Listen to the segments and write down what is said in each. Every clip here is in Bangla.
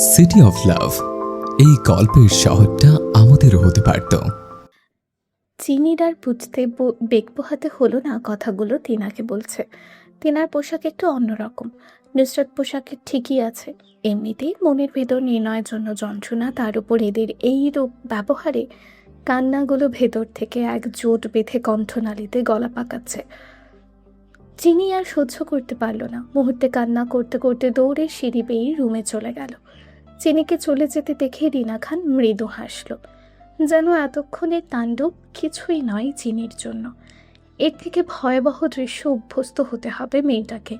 সিটি অফ লাভ, এই গল্পের শহরটা আমাদেরও হতে পারত। চিনির আর বুঝতে বেগ পোহাতে হলো না কথাগুলো তিনাকে বলছে। তিনার পোশাক একটু অন্যরকম। নুসরাত পোশাকে ঠিকই আছে, এমনিতেই মনের ভেতর নির্ণয়ের জন্য যন্ত্রণা, তার উপর এদের এই রূপ ব্যবহারে কান্নাগুলো ভেতর থেকে এক জোট বেঁধে কণ্ঠনালীতে গলা পাকাচ্ছে। চিনি আর সহ্য করতে পারল না, মুহূর্তে কান্না করতে করতে দৌড়ে সিঁড়ি বেয়ে রুমে চলে গেল। চিনিকে চলে যেতে দেখে রিনা খান মৃদু হাসল, যেন এতক্ষণের তাণ্ডব কিছুই নয় চিনির জন্য। এর থেকে ভয়াবহ দৃশ্য অভ্যস্ত হতে হবে মেয়েটাকে।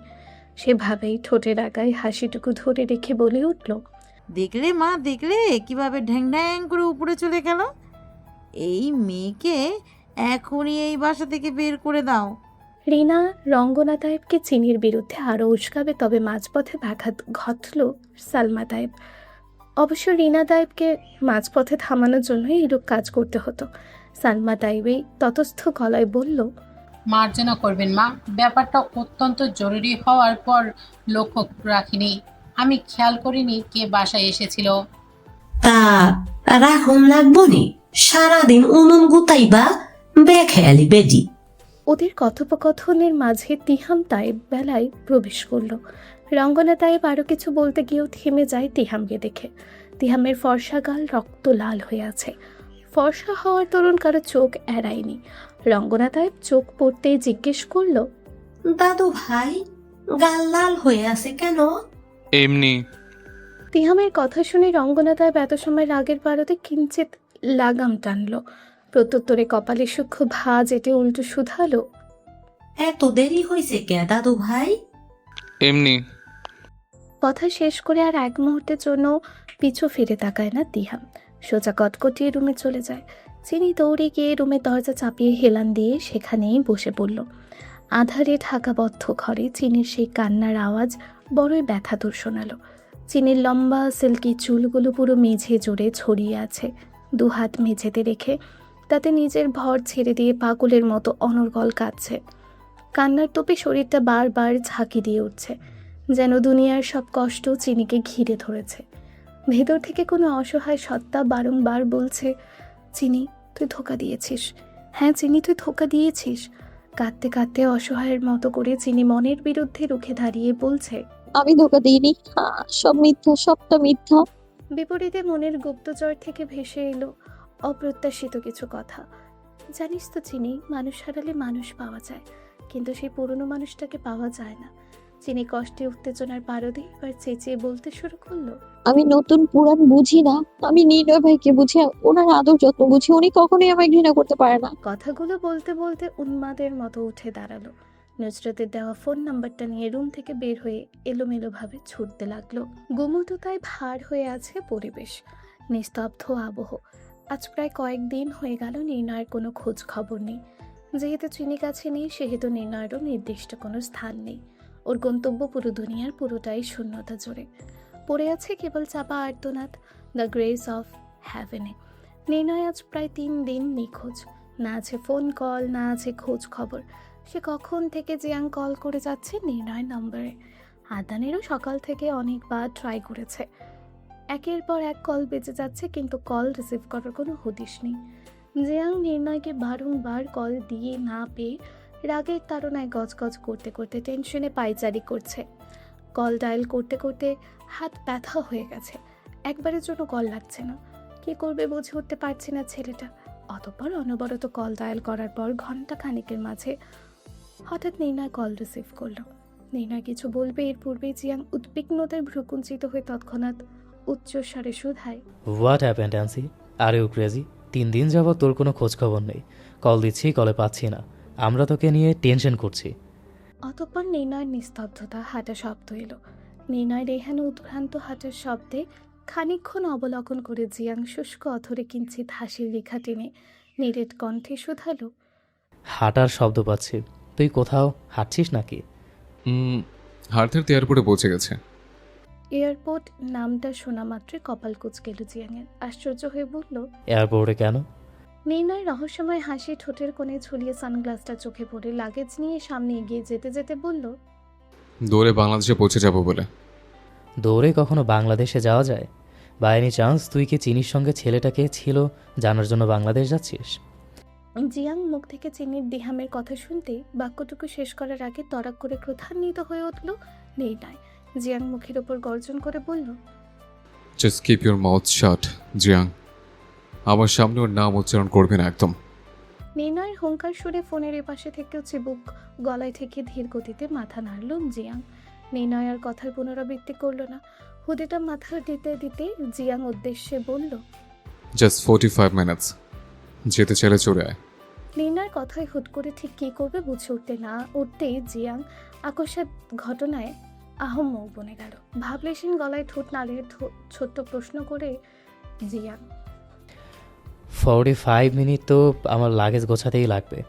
সেভাবেই ঠোঁটের আগায় হাসিটুকু ধরে রেখে বলে উঠল, দেখলে মা, দেখলে কিভাবে ঢ্যাং ঢ্যাং করে উপরে চলে গেল। এই মেয়েকে এখনই এই বাসা থেকে বের করে দাও। রিনা রঙ্গনা তায়েবকে চিনির বিরুদ্ধে আরও উস্কাবে, তবে মাঝপথে ব্যাঘাত ঘটল সালমা তায়েব। অবশ্য রিনা তায়েবকে মাঝপথে থামানোর জন্য এরূপ কাজ করতে হতো। সালমা তায়েবই ততস্থ গলায় বলল, মার্জনা করবেন মা, ব্যাপারটা অত্যন্ত জরুরি হওয়ার পর লক্ষ্য রাখিনি। আমি খেয়াল করিনি কে বাসায় এসেছিল। তা রাখুন লাগবো নি, সারাদিন উনুন গুতাইবা বেখেয়ালি বেজি। ওদের কথোপকথনের মাঝে তিহাম তায়েব বেলায় প্রবেশ করলো। রঙ্গনা তায়েব আরও কিছু বলতে গিয়েও থেমে যায় তিহামকে দেখে। তিহামের ফর্সা গাল রক্ত লাল হয়ে আছে। ফর্সা হওয়ার দরুন কারো চোখ এড়ায়নি। রঙ্গনা তায়েব চোখ পড়তেই জিজ্ঞেস করলো, দাদু ভাই, গাল লাল হয়ে আছে কেন? এমনি। তিহামের কথা শুনে রঙ্গনা তায়েব এত সময় রাগের পারদে কিঞ্চিত লাগাম টানলো। প্রত্যুত্তরে কপালে সূক্ষ্ম ভাঁজ এটে উল্টো শুধালো, এত দেরি হয়েছে কে দাদু ভাই? এমনি। কথা শেষ করে আর এক মুহূর্তের জন্য পিছু ফিরে তাকায় না তিহাম, সোজা কটকটিয়ে রুমে চলে যায়। চিনি দৌড়ে গিয়ে রুমের দরজা চাপিয়ে হেলান দিয়ে সেখানেই বসে পড়ল। আধারে ঢাকাবদ্ধ ঘরে চিনির সেই কান্নার আওয়াজ বড়ই ব্যথাতুর শোনালো। চিনির লম্বা সিল্কি চুলগুলো পুরো মেঝে জুড়ে ছড়িয়ে আছে। দুহাত মেঝেতে রেখে তাতে নিজের ভর ছেড়ে দিয়ে পাগলের মতো অনর্গল কাঁদছে। কান্নার তোপে শরীরটা বারবার ঝাঁকি দিয়ে উঠছে, যেন দুনিয়ার সব কষ্ট চিনিকে ঘিরে ধরেছে। ভেতর থেকে কোনো অসহায় সত্তা বারংবার বলছে, চিনি তুই ধোঁকা দিয়েছিস, হ্যাঁ চিনি তুই ধোঁকা দিয়েছিস। কাঁদতে কাঁদতে অসহায়ের মতো করে চিনি মনের বিরুদ্ধে রুখে দাঁড়িয়ে বলছে, আমি ধোকা দিইনি, সব মিথ্যা, সবটা মিথ্যা। বিপরীতে মনের গুপ্তচর থেকে ভেসে এলো অপ্রত্যাশিত কিছু কথা। জানিস তো চিনি, মানুষ হারালে মানুষ পাওয়া যায়, কিন্তু সেই পুরনো মানুষটাকে পাওয়া যায় না। চিনি কষ্টে উত্তেজনার পারদে এবার চেঁচিয়ে বলতে শুরু করলো, আমি নতুন পুরাণ বুঝি না, আমি নির্ণয় ভাইকে বুঝি, ওনার আদর যত্ন বুঝি। উনি কখনোই আমায় ঘৃণা করতে পারে না। কথাগুলো বলতে বলতে উন্মাদের মতো উঠে দাঁড়ালো। নুসরতের দেওয়া ফোন নাম্বারটা নিয়ে রুম থেকে বের হয়ে এলোমেলোভাবে ছুটতে লাগলো। গুমুটুতায় ভার হয়ে আছে পরিবেশ, নিস্তব্ধ আবহ। আজ প্রায় কয়েকদিন হয়ে গেল নির্ণয়ের কোনো খোঁজ খবর নেই। যেহেতু চিনি কাছে নেই, সেহেতু নির্ণয়েরও নির্দিষ্ট কোনো স্থান নেই। ওর গন্তব্য পুরো দুনিয়ার পুরোটাই শূন্যতা জোরে পড়ে আছে কেবল চাপা আর্তনাদ, দ্য গ্রেস অফ হ্যাভেনে। নির্ণয় আজ প্রায় 3 দিন নিখোঁজ। না আছে ফোন কল, না আছে খোঁজ খবর। সে কখন থেকে জিয়াং কল করে যাচ্ছে নির্ণয় নম্বরে। আদানেরও সকাল থেকে অনেকবার ট্রাই করেছে। একের পর এক কল বেজে যাচ্ছে, কিন্তু কল রিসিভ করার কোনো হদিশ নেই। জিয়াং নির্ণয়কে বারংবার কল দিয়ে না পেয়ে রাগের তাড়নায় গজগজ করতে করতে টেনশনে পায়চারি করছে। কল ডায়াল করতে করতে হাত ব্যথা হয়ে গেছে। একবারের জন্য কল লাগছে না। কি করবে বুঝে উঠতে পারছে না ছেলেটা। অতঃপর অনবরত কল ডায়াল করার পর ঘন্টা খানেকের মাঝে হঠাৎ নির্ণয় কল রিসিভ করলো। নির্ণয় কিছু বলবে এর পূর্বে জিয়াং উদ্বিগ্নতায় ভ্রুকুঞ্চিত হয়ে তৎক্ষণাৎ উচ্চস্বরে শুধায়, what happened Ancy? Are you crazy? 3 দিন যাবৎ তোর কোনো খোঁজ খবর নেই। কল দিচ্ছি, কলে পাচ্ছি না। আমরা তোকে নিয়ে টেনশন করছি। অতঃপর নির্ণয়ের নিস্তব্ধতা, হাঁটা শব্দ এলো। নির্ণয়ের এহেন উদ্ভ্রান্ত হাঁটার শব্দে খানিকক্ষণ অবলোকন করে জিয়াং শুষ্ক অথরে কিঞ্চিত হাসির রেখা টেনে নিরেট কণ্ঠে শুধালো, হাঁটার শব্দ পাচ্ছি। তুই কোথাও হাঁটছিস নাকি? হাঁটতে হাঁটতে এয়ারপোর্টে পৌঁছে গেছে। এয়ারপোর্ট নামটা শোনা মাত্রই কপাল কুঁচকেল জিয়াংয়ের। আশ্চর্য হয়ে বলল, এয়ারপোর্টে কেন? নির্ণয় রহস্যময় হাসি ঠোঁটের কোণে ঝুলিয়ে সানগ্লাসটা চোখে পড়ে লাগেজ নিয়ে সামনে এগিয়ে যেতে যেতে বলল, দৌড়ে বাংলাদেশে পৌঁছে যাব বলে। দৌড়ে কখনো বাংলাদেশে যাওয়া যায়? বাই এনি চান্স তুই কি চিনির সঙ্গে ছেলেটাকে ছিল জানার জন্য বাংলাদেশ যাচ্ছিস? জিয়াং মুখ থেকে চিনির দিহামের কথা শুনতে বাক্যটুকু শেষ করার আগে তড়াক করে ক্রোধান্বিত হয়ে উঠল নেইনাই। জিয়াং মুখের ওপর গর্জন করে বলল, just keep your mouth shut Jiang. আমার সামনে ওর নাম উচ্চারণ করবে না একদম। নির্ণয়ের হুঙ্কার সুরে ফোনের এপাশে থেকেও চিবুক গলায় থেকে ধীর গতিতে মাথা নাড়ল জিয়াং। নির্ণয় আর কথার পুনরাবৃত্তি করল না। হুদিটা মাথা দিতে দিতে জিয়াং উদ্দেশ্যে বলল, জাস্ট 45 মিনিটস, যেতে চাইলে চলে আয়। নির্ণয়ের কথায় হুট করে ঠিক কী করবে বুঝে উঠতেই জিয়াং আকস্মাৎ ঘটনায় আহম্মক বনে গেল। ভাবলেশীন গলায় ঠোঁট নাড়িয়ে ছোট্ট প্রশ্ন করে জিয়াং, 45 মিনিট তো আমার লাগেজ গোছাতেই লাগবে।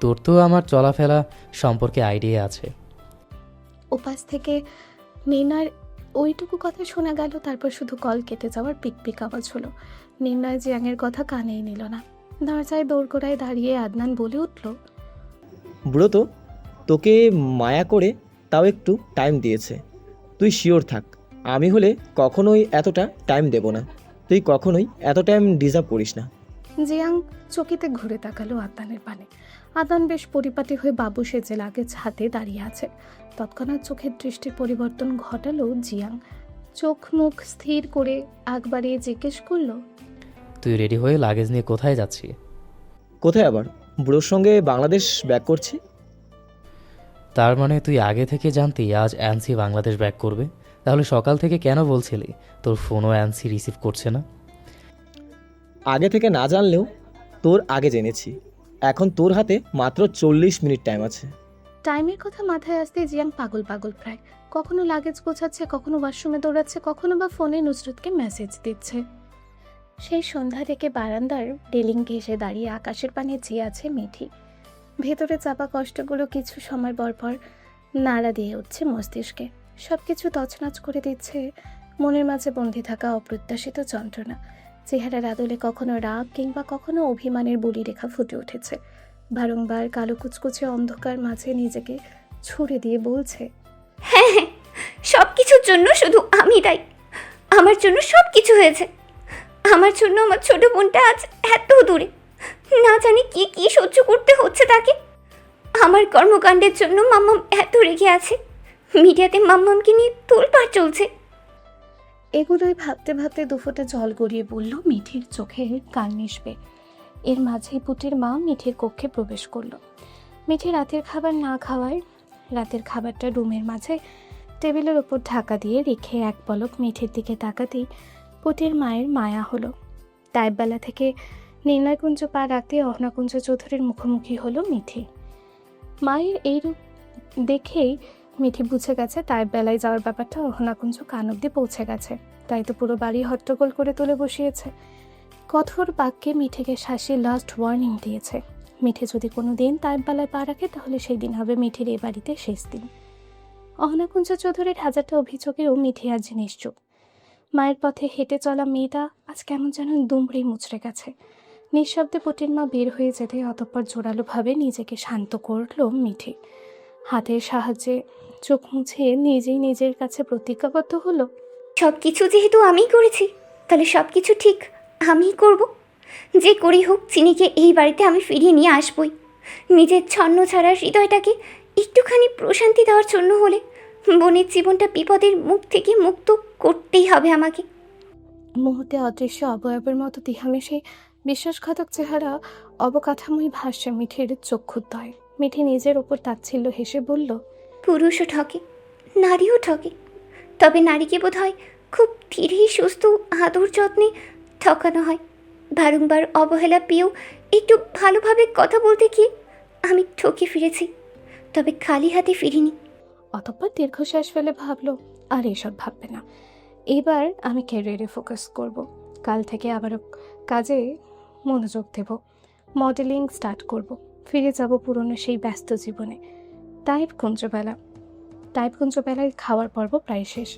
তোর তো আমার চলাফেরা সম্পর্কে আইডিয়া আছে। ওপাশ থেকে নির্ণয়ের ওইটুকু কথা শোনা গেল, তারপর শুধু কল কেটে যাওয়ার পিক আওয়াজ হলো। নির্ণয় জিয়াংয়ের কথা কানেই নিল না। দরজায় দোরগোড়ায় দাঁড়িয়ে আদনান বলে উঠল, ব্রো তো তোকে মায়া করে তাও একটু টাইম দিয়েছে। তুই শিওর থাক, আমি হলে কখনোই এতটা টাইম দেব না। তুই কখনোই এত টাইম ডিজার্ভ করিস না। জিয়াং চকিতে ঘুরে তাকালো আদনানের পানে। আদনান বেশ পরিপাটি হয়ে বাবু সেজে লাগেজ হাতে দাঁড়িয়ে আছে। তৎক্ষণাৎ চোখের দৃষ্টির পরিবর্তন ঘটালো জিয়াং। চোখ মুখ স্থির করে আগ বাড়িয়ে জিজ্ঞেস করলো, তুই রেডি হয়ে লাগেজ নিয়ে কোথায় যাচ্ছি? কোথায় আবার? ব্রোর সঙ্গে বাংলাদেশ ব্যাক করছি। তার মানে তুই আগে থেকে জানতি আজ অ্যান্সি বাংলাদেশ ব্যাক করবে? তাহলে সকাল থেকে কেন বলছিলি তোর ফোনও অ্যান্সি রিসিভ করছে না? আগে থেকে না জানলেও তোর আগে জেনেছি। এখন তোর হাতে মাত্র 40 মিনিট টাইম আছে। টাইমের কথা মাথায় আসতে জিয়াং পাগল প্রায়। কখনো লাগেজ গোছাচ্ছে, কখনো ওয়াশরুমে দৌড়াচ্ছে, কখনো বা ফোনে নুসরতকে মেসেজ দিচ্ছে। সেই সন্ধ্যা থেকে বারান্দার রেলিং ঘেঁষে দাঁড়িয়ে আকাশের পানে চেয়ে আছে মিঠি। ভেতরে চাপা কষ্টগুলো কিছু সময় পর নাড়া দিয়ে উঠছে মস্তিষ্কে। সব কিছু তছনছ করে দিচ্ছে মনের মাঝে বন্দী থাকা অপ্রত্যাশিত যন্ত্রণা। চেহারার আদলে কখনো রাগ কিংবা কখনো অভিমানের বলিরেখা ফুটে উঠেছে। বারংবার কালো কুচকুচে অন্ধকার মাঝে নিজেকে ছুড়ে দিয়ে বলছে, হ্যাঁ হ্যাঁ, সব কিছুর জন্য শুধু আমি দায়ী। আমার জন্য সব কিছু হয়েছে। আমার জন্য আমার ছোট বোনটা আজ এত দূরে। না জানি কি কি সহ্য করতে হচ্ছে তাকে। আমার কর্মকাণ্ডের জন্য মাম্মাম এত রেগে আছে। মিডিয়াতে মাম্মামকে নিয়ে তোলপাড় চলছে। এগুলোই ভাবতে ভাবতে দুফোঁটা জল গড়িয়ে পড়ল মিঠির চোখে কান মিশবে। এর মাঝেই পুটির মা মিঠির কক্ষে প্রবেশ করলো। মিঠি রাতের খাবার না খাওয়ায় রাতের খাবারটা রুমের মাঝে টেবিলের ওপর ঢাকা দিয়ে রেখে এক পলক মিঠির দিকে তাকাতেই পুটির মায়ের মায়া হলো। টাইপবেলা থেকে নির্ণয়কুঞ্জ পা রাখতে অহনাকুঞ্জ চৌধুরীর মুখোমুখি হলো মিঠি। মায়ের এই রূপ দেখেই মিঠি বুঝে গেছে টাইপবেলায় যাওয়ার ব্যাপারটা অহনাকুঞ্জ কান অব্দি পৌঁছে গেছে। তাই তো পুরো বাড়ি হট্টগোল করে তুলে বসিয়েছে। কঠোর বাক্যে মিঠিকে শাসি লাস্ট ওয়ার্নিং দিয়েছে। মিঠি যদি কোনো দিন টাইপবেলায় পা রাখে তাহলে সেই দিন হবে মিঠির এই বাড়িতে শেষ দিন। অহনাকুঞ্জ চৌধুরীর হাজারটা অভিযোগেও মিঠি আজ নিশ্চুপ। মায়ের পথে হেঁটে চলা মেয়েটা আজ কেমন যেন দুমড়ে মুচড়ে গেছে। নিঃশব্দে পুটির মা বের হয়ে যেতে অতঃপর জোরালোভাবে নিজেকে শান্ত করল মিঠি। হাতের সাহায্যে চোখ মুছে নিজেই নিজের কাছে প্রতিজ্ঞাবদ্ধ হলো, সব কিছু যেহেতু আমিই করেছি, তাহলে সব কিছু ঠিক আমিই করব। যে করেই হোক চিনিকে এই বাড়িতে আমি ফিরিয়ে নিয়ে আসবই। নিজের ছন্ন ছাড়া হৃদয়টাকে একটুখানি প্রশান্তি দেওয়ার জন্য হলে বোনের জীবনটা বিপদের মুখ থেকে মুক্ত করতেই হবে আমাকে। মুহূর্তে অদৃশ্য অবয়বের মতো তিহামে সেই বিশ্বাসঘাতক চেহারা অবকাঠামোই ভাসছে মিঠির চক্ষুদ্বয়। মিঠি নিজের ওপর তাচ্ছিল্য হেসে বলল, পুরুষও ঠকে, নারীও ঠকে, তবে নারীকে বোধ হয় খুব ধীরে সুস্থ আদর যত্নে ঠকানো হয়। বারংবার অবহেলা পেয়েও একটু ভালোভাবে কথা বলতে গিয়ে আমি ঠকে ফিরেছি, তবে খালি হাতে ফিরিনি। অতঃপর দীর্ঘশ্বাস ফেলে ভাবলো, আর এসব ভাববে না, এবার আমি ক্যারিয়ারে ফোকাস করব। কাল থেকে আবারও কাজে মনোযোগ দেব, মডেলিং স্টার্ট করব, ফিরে যাব পুরনো সেই ব্যস্ত জীবনে। টাইপকুঞ্জবেলায় খাওয়ার পর্ব প্রায় শেষ।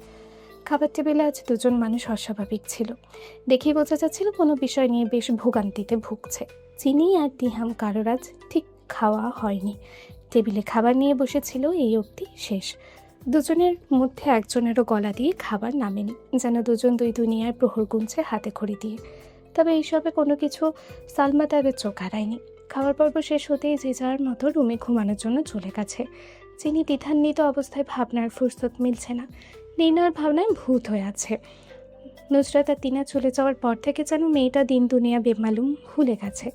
খাবার টেবিলে আজ দুজন মানুষ অস্বাভাবিক ছিল। দেখেই বোঝা যাচ্ছিল কোনো বিষয় নিয়ে বেশ ভোগান্তিতে ভুগছে। চিনি আর দিহাম কারোর আজ ঠিক খাওয়া হয়নি। টেবিলে খাবার নিয়ে বসেছিল এই অবধি শেষ। দুজনের মধ্যে একজনেরও গলা দিয়ে খাবার নামেনি, যেন দুজন দুই দুনিয়ার প্রহর গুনছে হাতে খড়ি দিয়ে। তবে এইসবে কোনো কিছু সালমা তাদের চোখ হারায়নি। খাওয়ার পর্ব শেষ হতেই যে যার মতো রুমে ঘুমানোর জন্য চলে গেছে। চিনি দ্বিধান্বিত অবস্থায় ভাবনার ফুরসত মিলছে না। নির্ণয়ের ভাবনায় ভূত হয়ে আছে। নুসরাত আর তিনা চলে যাওয়ার পর থেকে যেন মেয়েটা দিন দুনিয়া বেমালুম ভুলে গেছে।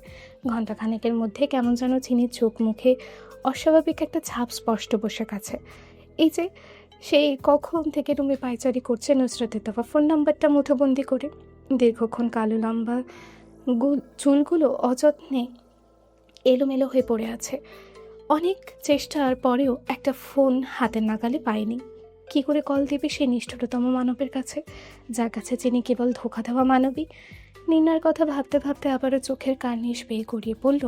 ঘণ্টাখানেকের মধ্যে কেমন যেন চিনির চোখ মুখে অস্বাভাবিক একটা ছাপ স্পষ্ট বসে গেছে। এই যে সেই কখন থেকে রুমে পায়চারি করছে নুসরাতের দেওয়া ফোন নাম্বারটা মুঠোবন্দি করে। দীর্ঘক্ষণ কালো লম্বা চুলগুলো অযত্নে এলোমেলো হয়ে পড়ে আছে। অনেক চেষ্টার পরেও একটা ফোন হাতের নাগালে পায়নি। কি করে কল দেবে সেই নিষ্ঠুরতম মানবের কাছে, যার কাছে চিনি কেবল ধোঁকা দেওয়া মানবী। নির্ণয়ের কথা ভাবতে ভাবতে আবারও চোখের কার্নিশ বেয়ে গড়িয়ে পড়ল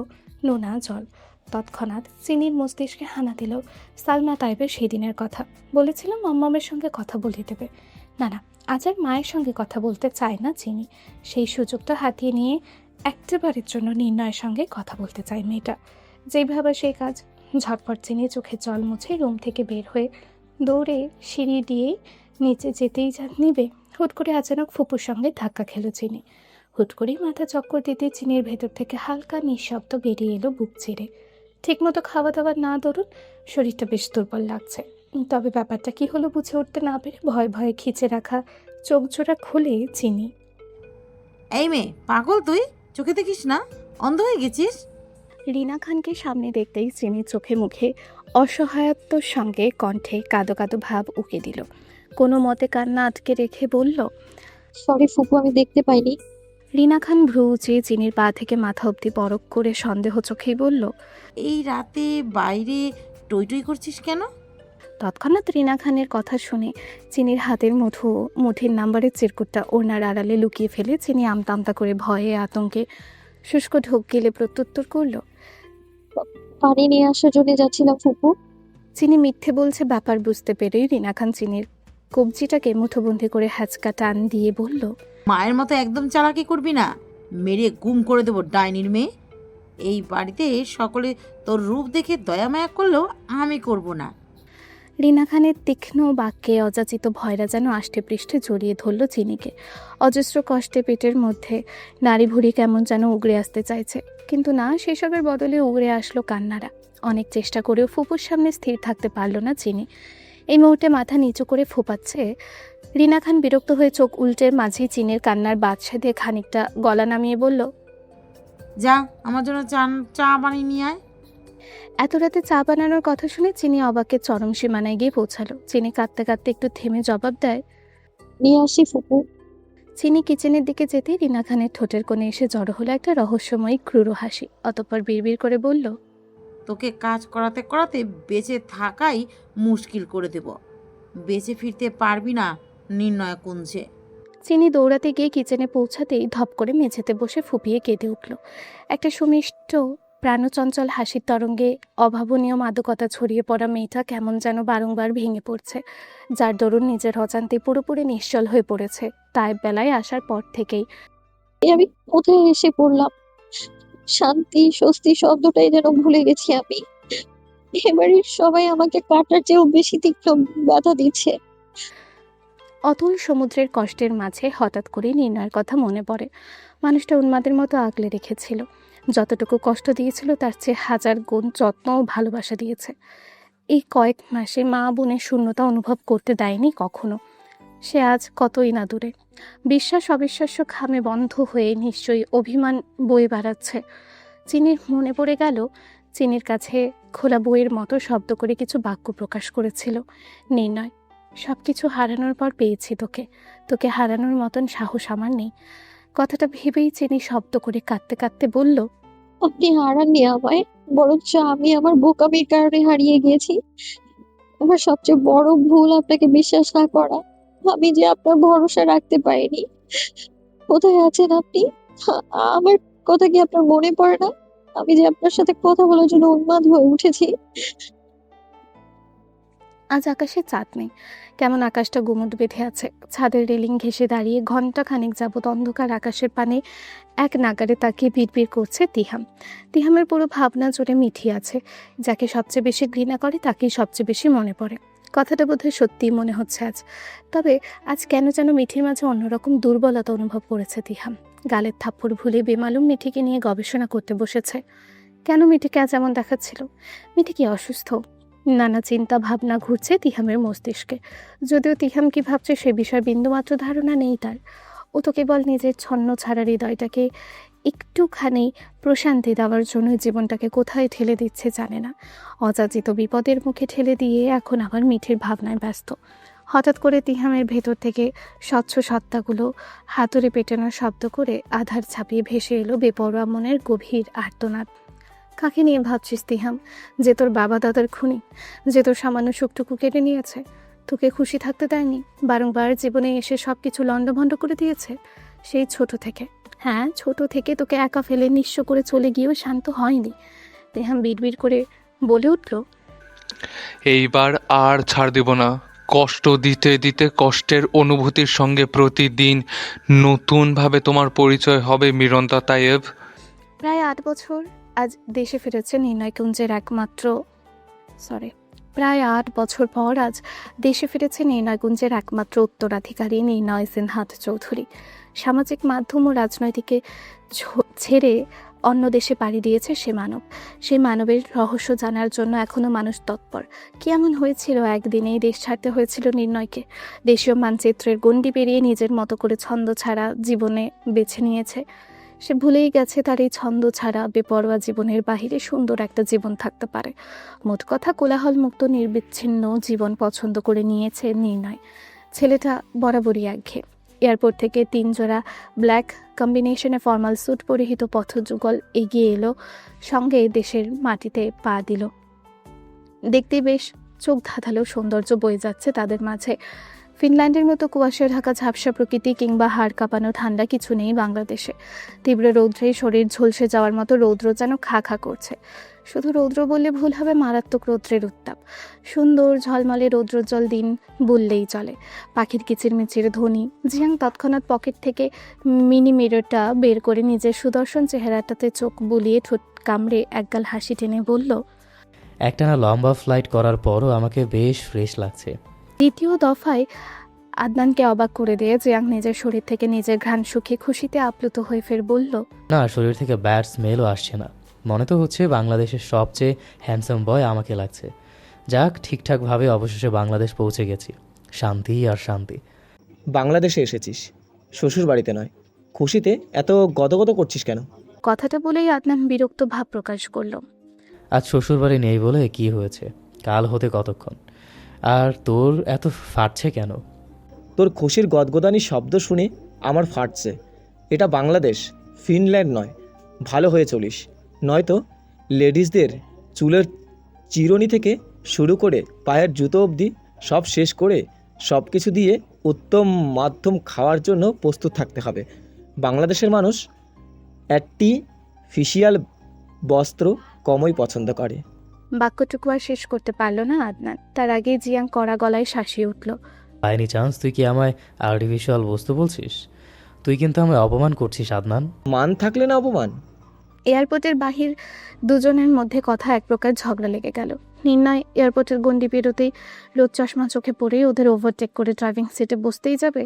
নোনা জল। তৎক্ষণাৎ চিনির মস্তিষ্কে হানা দিল সালমা তাইবের সেদিনের কথা। বলেছিলাম মাম্মামের সঙ্গে কথা বলিয়ে দেবে। না, আজ আর মায়ের সঙ্গে কথা বলতে চায় না চিনি। সেই সুযোগটা হাতিয়ে নিয়ে একবারের জন্য নির্ণয়ের সঙ্গে কথা বলতে চায় মেয়েটা। যেভাবে সেই কাজ। ঝটপট চিনি চোখে জল মুছে রুম থেকে বের হয়ে দৌড়ে সিঁড়ি দিয়ে নিচে যেতেই নিবে, হুট করে আচানক ফুপুর সঙ্গে ধাক্কা খেলো চিনি। হুট করেই মাথা চক্কর দিতে চিনির ভেতর থেকে হালকা নিঃশব্দ বেরিয়ে এলো বুক চিরে। ঠিকমতো খাওয়া দাওয়া না ধরুন শরীরটা বেশ দুর্বল লাগছে। তবে ব্যাপারটা কি হলো বুঝে উঠতে না পেরে ভয়ে ভয়ে খিচে রাখা চোখ জোড়া খুলে চিনি। এই মেয়ে, পাগল তুই? চোখে দেখিস না? অন্ধ হয়ে গেছিস? রিনা খানকে সামনে দেখতেই চিনির চোখে মুখে অসহায়ত্বর সঙ্গে কণ্ঠে কাঁদো কাঁদো ভাব উকে দিল। কোনো মতে কান্না আটকে রেখে বলল, সরি ফুপু, আমি দেখতে পাইনি। রিনা খান ভ্রু উঁচিয়ে চিনির পা থেকে মাথা অবধি পরক করে সন্দেহ চোখেই বলল, এই রাতে বাইরে টই টই করছিস কেন? তৎক্ষণাৎ রিনা খানের কথা শুনে চিনির হাতের মুঠির নাম্বারের চিরকুটটা ওনার আড়ালে লুকিয়ে ফেলে চিনি আমতা আমতা করে ভয়ে আতঙ্কে শুষ্ক ঢোক গেলে প্রত্যুত্তর করল, পানি নিয়ে আসার জন্য যাচ্ছিলাম ফুপু। চিনি মিথ্যে বলছে ব্যাপার বুঝতে পেরেই রিনা খান চিনির কবজিটাকে মুঠোবন্দি করে হ্যাচকা টান দিয়ে বলল, মায়ের মতো একদম চালাকি করবি না, মেরে গুম করে দেবো ডাইনির মেয়ে। এই বাড়িতে সকলে তোর রূপ দেখে দয়া মায়া করলেও আমি করব না। রিনা খানের তীক্ষ্ণ বাক্যে অযাচিত ভয়রা যেন আষ্টে পৃষ্ঠে জড়িয়ে ধরল চিনিকে। অজস্র কষ্টে পেটের মধ্যে নারী ভুড়ি কেমন যেন উগড়ে আসতে চাইছে, কিন্তু না, সেসবের বদলে উগড়ে আসলো কান্নারা। অনেক চেষ্টা করেও ফুপুর সামনে স্থির থাকতে পারল না চিনি। এই মুহূর্তে মাথা নিচু করে ফোপাচ্ছে। রিনা খান বিরক্ত হয়ে চোখ উল্টে মাঝেই চিনির কান্নার বাদশা দিয়ে খানিকটা গলা নামিয়ে বলল, যা আমার জন্য চা বানিয়ে নিয়ে আয়। এত রাতে চা বানানোর কথা শুনে চিনি অবাকের চরম সীমানায় গিয়ে পৌঁছালো। চিনি কাঁদতে কাঁদতে একটু থেমে জবাব দেয়, নিয়ে আসি ফুপু। চিনি কিচেনের দিকে যেতেই রিনা খানের ঠোঁটের কোণে এসে জড়ো হলো একটা রহস্যময়ী ক্রূর হাসি। অতঃপর বিড়বিড় করে বলল, তোকে কাজ করাতে করাতে বেঁচে থাকাই মুশকিল করে দেব। বেঁচে ফিরতে পারবি না নির্ণয় কুঞ্জে। চিনি দৌড়াতে গিয়ে কিচেনে পৌঁছাতেই ধপ করে মেঝেতে বসে ফুপিয়ে কেঁদে উঠল। একটা সুমিষ্ট প্রাণচঞ্চল হাসির তরঙ্গে অভাবনীয় মাদকতা ছড়িয়ে পড়া মেয়েটা কেমন যেন বারংবার ভেঙে পড়ছে, যার দরুন নিজের অজান্তে পুরোপুরি নিশ্চল হয়ে পড়েছে। তাই বেলায় আসার পর থেকেই আমি কোথায় এসে পড়লাম? শান্তি স্বস্তি শব্দটাই যেন ভুলে গেছি আমি। এবারে সবাই আমাকে কাটার চেয়েও বেশি তীক্ষ্ণ ব্যথা দিচ্ছে। অতুল সমুদ্রের কষ্টের মাঝে হঠাৎ করে নির্ণয়ের কথা মনে পড়ে। মানুষটা উন্মাদের মতো আগলে রেখেছিল। যতটুকু কষ্ট দিয়েছিল তার চেয়ে হাজার গুণ যত্ন ও ভালোবাসা দিয়েছে। এই কয়েক মাসে মা বোনের শূন্যতা অনুভব করতে দেয়নি কখনো। সে আজ কতই না দূরে। বিশ্বাস অবিশ্বাস্য খামে বন্ধ হয়ে নিশ্চয়ই অভিমান বয়ে বেড়াচ্ছে। চিনির মনে পড়ে গেল চিনির কাছে খোলা বইয়ের মতো শব্দ করে কিছু বাক্য প্রকাশ করেছিল নির্ণয়, সব কিছু হারানোর পর পেয়েছি তোকে, তোকে হারানোর মতন সাহস আমার নেই। কথাটা ভেবেই চিনি শব্দ করে কাঁদতে কাঁদতে বলল, আপনি হারাননি আমায়, বরঞ্চ আমি আমার বোকামির কারণে হারিয়ে গিয়েছি। আমার সবচেয়ে বড় ভুল আপনাকে বিশ্বাস না করা। আমি যে আপনার ভরসা রাখতে পারিনি। কোথায় আছেন আপনি? আমার কথা কি আপনার মনে পড়ে না? আমি যে আপনার সাথে কথা বলার জন্য উন্মাদ হয়ে উঠেছি। আজ আকাশে চাঁদ নেই, কেমন আকাশটা গুমট বেঁধে আছে। ছাদের রেলিং ঘেঁষে দাঁড়িয়ে ঘন্টা খানেক যাবৎ অন্ধকার আকাশের পানে এক নাগারে তাকিয়ে বিড়বিড় করছে তিহাম। তিহামের পুরো ভাবনা জুড়ে মিঠি আছে। যাকে সবচেয়ে বেশি ঘৃণা করে তাকেই সবচেয়ে বেশি মনে পড়ে। কথাটা বোধহয় সত্যিই মনে হচ্ছে আজ। তবে আজ কেন যেন মিঠির মাঝে অন্যরকম দুর্বলতা অনুভব করেছে তিহাম। গালের থাপ্পড় ভুলে বেমালুম মিঠিকে নিয়ে গবেষণা করতে বসেছে। কেন মিঠিকে আজ এমন দেখাচ্ছিল? মিঠি কি অসুস্থ? নানা চিন্তা ভাবনা ঘুরছে তিহামের মস্তিষ্কে। যদিও তিহাম কি ভাবছে সে বিষয়ে বিন্দুমাত্র ধারণা নেই তার। ও তো কেবল নিজের ছন্ন ছাড়া হৃদয়টাকে একটুখানি প্রশান্তি দেওয়ার জন্য জীবনটাকে কোথায় ঠেলে দিচ্ছে জানে না। অযাচিত বিপদের মুখে ঠেলে দিয়ে এখন আবার মিঠির ভাবনায় ব্যস্ত। হঠাৎ করে তিহামের ভেতর থেকে স্বচ্ছ সত্তাগুলো হাতুড়ে পেটানোর শব্দ করে আধার ছাপিয়ে ভেসে এলো বেপরোয়া মনের গভীর আর্তনাদ। কাকে নিয়ে ভাবছিস তিহাম? যে তোর বাবা দাদার খুনি, যে তোর সামান্য সুখটুকু কেটে নিয়েছে, তোকে খুশি থাকতে দেয়নি, বারংবার জীবনে এসে সব কিছু লণ্ডভণ্ড করে দিয়েছে সেই ছোট থেকে। হ্যাঁ, ছোট থেকে তোকে একা ফেলে নিঃস্ব করে চলে গিয়েও শান্ত হয়নি। তিহাম বিড়বিড় করে বলে উঠল, এইবার আর ছাড় দেব না। কষ্ট দিতে দিতে কষ্টের অনুভূতির সঙ্গে প্রতিদিন নতুনভাবে তোমার পরিচয় হবে মিরন্তা তায়েব। প্রায় 8 বছর আজ দেশে ফিরেছে নির্ণয়কুঞ্জের প্রায় 8 বছর পর আজ দেশে ফিরেছে নির্ণয়কুঞ্জের একমাত্র উত্তরাধিকারী নির্ণয় সিনহাত চৌধুরী। সামাজিক মাধ্যম ও রাজনৈতিকে ছেড়ে অন্য দেশে পাড়ি দিয়েছে সে মানব। সেই মানবের রহস্য জানার জন্য এখনো মানুষ তৎপর। কি এমন হয়েছিল একদিনেই দেশ ছাড়তে হয়েছিল নির্ণয়কে? দেশীয় মানচিত্রের গণ্ডি পেরিয়ে নিজের মতো করে ছন্দ ছাড়া জীবনে বেছে নিয়েছে সে। ভুলেই গেছে তার এই ছন্দ ছাড়া বেপরোয়া জীবনের বাহিরে সুন্দর একটা জীবন থাকতে পারে। মোট কথা কোলাহল মুক্ত নির্বিচ্ছিন্ন জীবন পছন্দ করে নিয়েছে নির্ণয়। ছেলেটা বরাবরই একঘেয়ে। এয়ারপোর্ট থেকে 3 জোড়া ব্ল্যাক কম্বিনেশনে ফর্মাল স্যুট পরিহিত পথযুগল এগিয়ে এলো, সঙ্গে দেশের মাটিতে পা দিল। দেখতেই বেশ চোখ ধাঁধালো সৌন্দর্য বয়ে যাচ্ছে তাদের মাঝে। ফিনল্যান্ডের মতো কুয়াশায় ঢাকা ঝাপসা প্রকৃতি কিংবা হাড় কাঁপানো ঠান্ডা কিছু নেই বাংলাদেশে। তীব্র রৌদ্রে শরীর ঝলসে যাওয়ার মতো রৌদ্র যেন খা খা করছে। শুধু রৌদ্র বললে ভুল হবে, মারাত্মক রৌদ্রের উত্তাপ। সুন্দর ঝলমলে রৌদ্রোজ্জ্বল দিন বললেই চলে। পাখির কিচিরমিচির ধ্বনি। জিয়াং তৎক্ষণাৎ পকেট থেকে মিনি মিররটা বের করে নিজের সুদর্শন চেহারাটাতে চোখ বুলিয়ে ঠোঁট কামড়ে একগাল হাসি টেনে বলল, একটানা লম্বা ফ্লাইট করার পরও আমাকে বেশ ফ্রেশ লাগছে। দ্বিতীয় দফায় আদনানকে অবাক করে দিয়ে জিয়াং নিজের শরীর থেকে নিজের ঘ্রাণ শুকিয়ে খুশিতে আপ্লুত হয়ে ফের বলল, না, শরীর থেকে ব্যাড স্মেলও আসছে না। মনে তো হচ্ছে বাংলাদেশের সবচেয়ে হ্যান্ডসাম বয় আমাকে লাগছে। যাক, ঠিকঠাকভাবে অবশেষে বাংলাদেশ পৌঁছে গেছি। শান্তি আর শান্তি। বাংলাদেশে এসেছিস, শ্বশুর বাড়িতে নয়। খুশিতে এত গদগদ করছিস কেন? কথাটা বলেই আদনান বিরক্ত ভাব প্রকাশ করল। আজ শ্বশুরবাড়ি নেই বলে কি হয়েছে? কাল হতে কতক্ষণ? আর তোর এত ফাটছে কেন? তোর খুশির গদগদানি শব্দ শুনে আমার ফাটছে। এটা বাংলাদেশ, ফিনল্যান্ড নয়। ভালো হয়ে চলিস, নয়তো লেডিসদের চুলের চিরুনি থেকে শুরু করে পায়ের জুতো অবধি সব শেষ করে সব কিছু দিয়ে উত্তম মাধ্যম খাওয়ার জন্য প্রস্তুত থাকতে হবে। বাংলাদেশের মানুষ আর্টিফিশিয়াল বস্ত্র কমই পছন্দ করে। বাক্যটুকু আর শেষ করতে পারল না আদনান। তার আগে জিয়াং কড়া গলায় শাসিয়ে উঠল, বাই এনি চান্স তুই কি আমায় আর্টিফিশিয়াল বস্তু বলছিস? তুই কিন্তু আমায় অপমান করছিস আদনান। মান থাকলে না অপমান। এয়ারপোর্টের বাহির দুজনের মধ্যে কথা এক প্রকার ঝগড়া লেগে গেল। নির্ণয় এয়ারপোর্টের গণ্ডি পেরোতেই রোদ চশমা চোখে পড়েই ওদের ওভারটেক করে ড্রাইভিং সিটে বসতেই যাবে।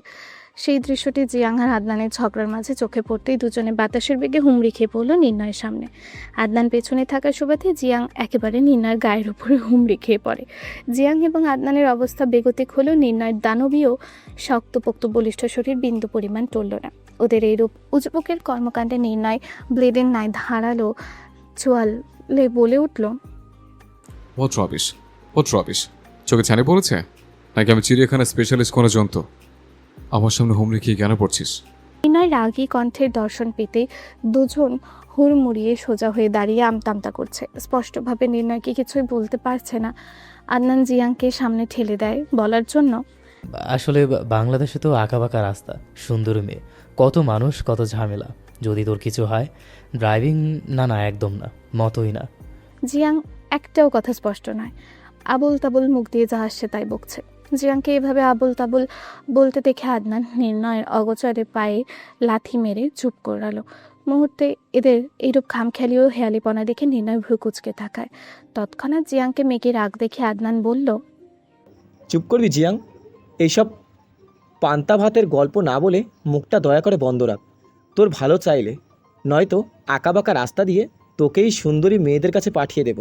সেই দৃশ্যটি জিয়াং আর আদনানের ঝগড়ার মাঝে চোখে পড়তেই দুজনে বাতাসের বেগে হুমড়ি খেয়ে পড়লো নির্ণয়ের সামনে। আদনান পেছনে থাকার সুবাদে জিয়াং একেবারে নির্ণয়ের গায়ের উপরে হুমড়ি খেয়ে পড়ে। জিয়াং এবং আদনানের অবস্থা বেগতিক হলেও নির্ণয়ের দানবীয় শক্তপোক্ত বলিষ্ঠ শরীর বিন্দু পরিমাণ টলল না। ওদের এইরূপ উজবুকের কর্মকাণ্ডে নির্ণয় ব্লেডের ন্যায় ধারালো চোয়ালে বলে উঠল, হোয়াট রবিশ। চোখে ছানি পড়েছে নাকি আমি চিড়িয়াখানা স্পেশালিস্ট কোনো জন্তু? আমার সামনে হুমড়ি খেয়ে কেন পড়ছিস? নির্ণয় রাগী কণ্ঠের দর্শন পেতে দুজন হুড়মুড়িয়ে সোজা হয়ে দাঁড়িয়ে আমতামতা করছে। স্পষ্টভাবে নির্ণয়কে কিছুই বলতে পারছে না। আদনান জিয়াংকে সামনে ঠেলে দেয় বলার জন্য, আসলে বাংলাদেশে তো আঁকাবাঁকা রাস্তা, সুন্দর মেয়ে, কত মানুষ, কত ঝামেলা। যদি তোর কিছু হয়, ড্রাইভিং না একদম না, মতোই না। জিয়াং একটাও কথা স্পষ্ট নয়। আবুল তাবুল মুখ দিয়ে যা আসছে তাই বকছে। জিয়াংকে এভাবে আবুল তাবুল বলতে দেখে আদনান নির্ণয়ের অগোচরে পায়ে লাথি মেরে চুপ করালো। মুহূর্তে এদের এইরূপ খামখেয়ালি ও হেয়ালিপনা দেখে নির্ণয় ভ্রু কুচকে থাকায়। তৎক্ষণাৎ জিয়াংকে মেয়েকে রাগ দেখে আদনান বলল, চুপ করবি জিয়াং? এইসব পান্তা ভাতের গল্প না বলে মুখটা দয়া করে বন্ধ রাখ। তোর ভালো চাইলে নয়তো আঁকাবাঁকা রাস্তা দিয়ে তোকেই সুন্দরী মেয়েদের কাছে পাঠিয়ে দেব।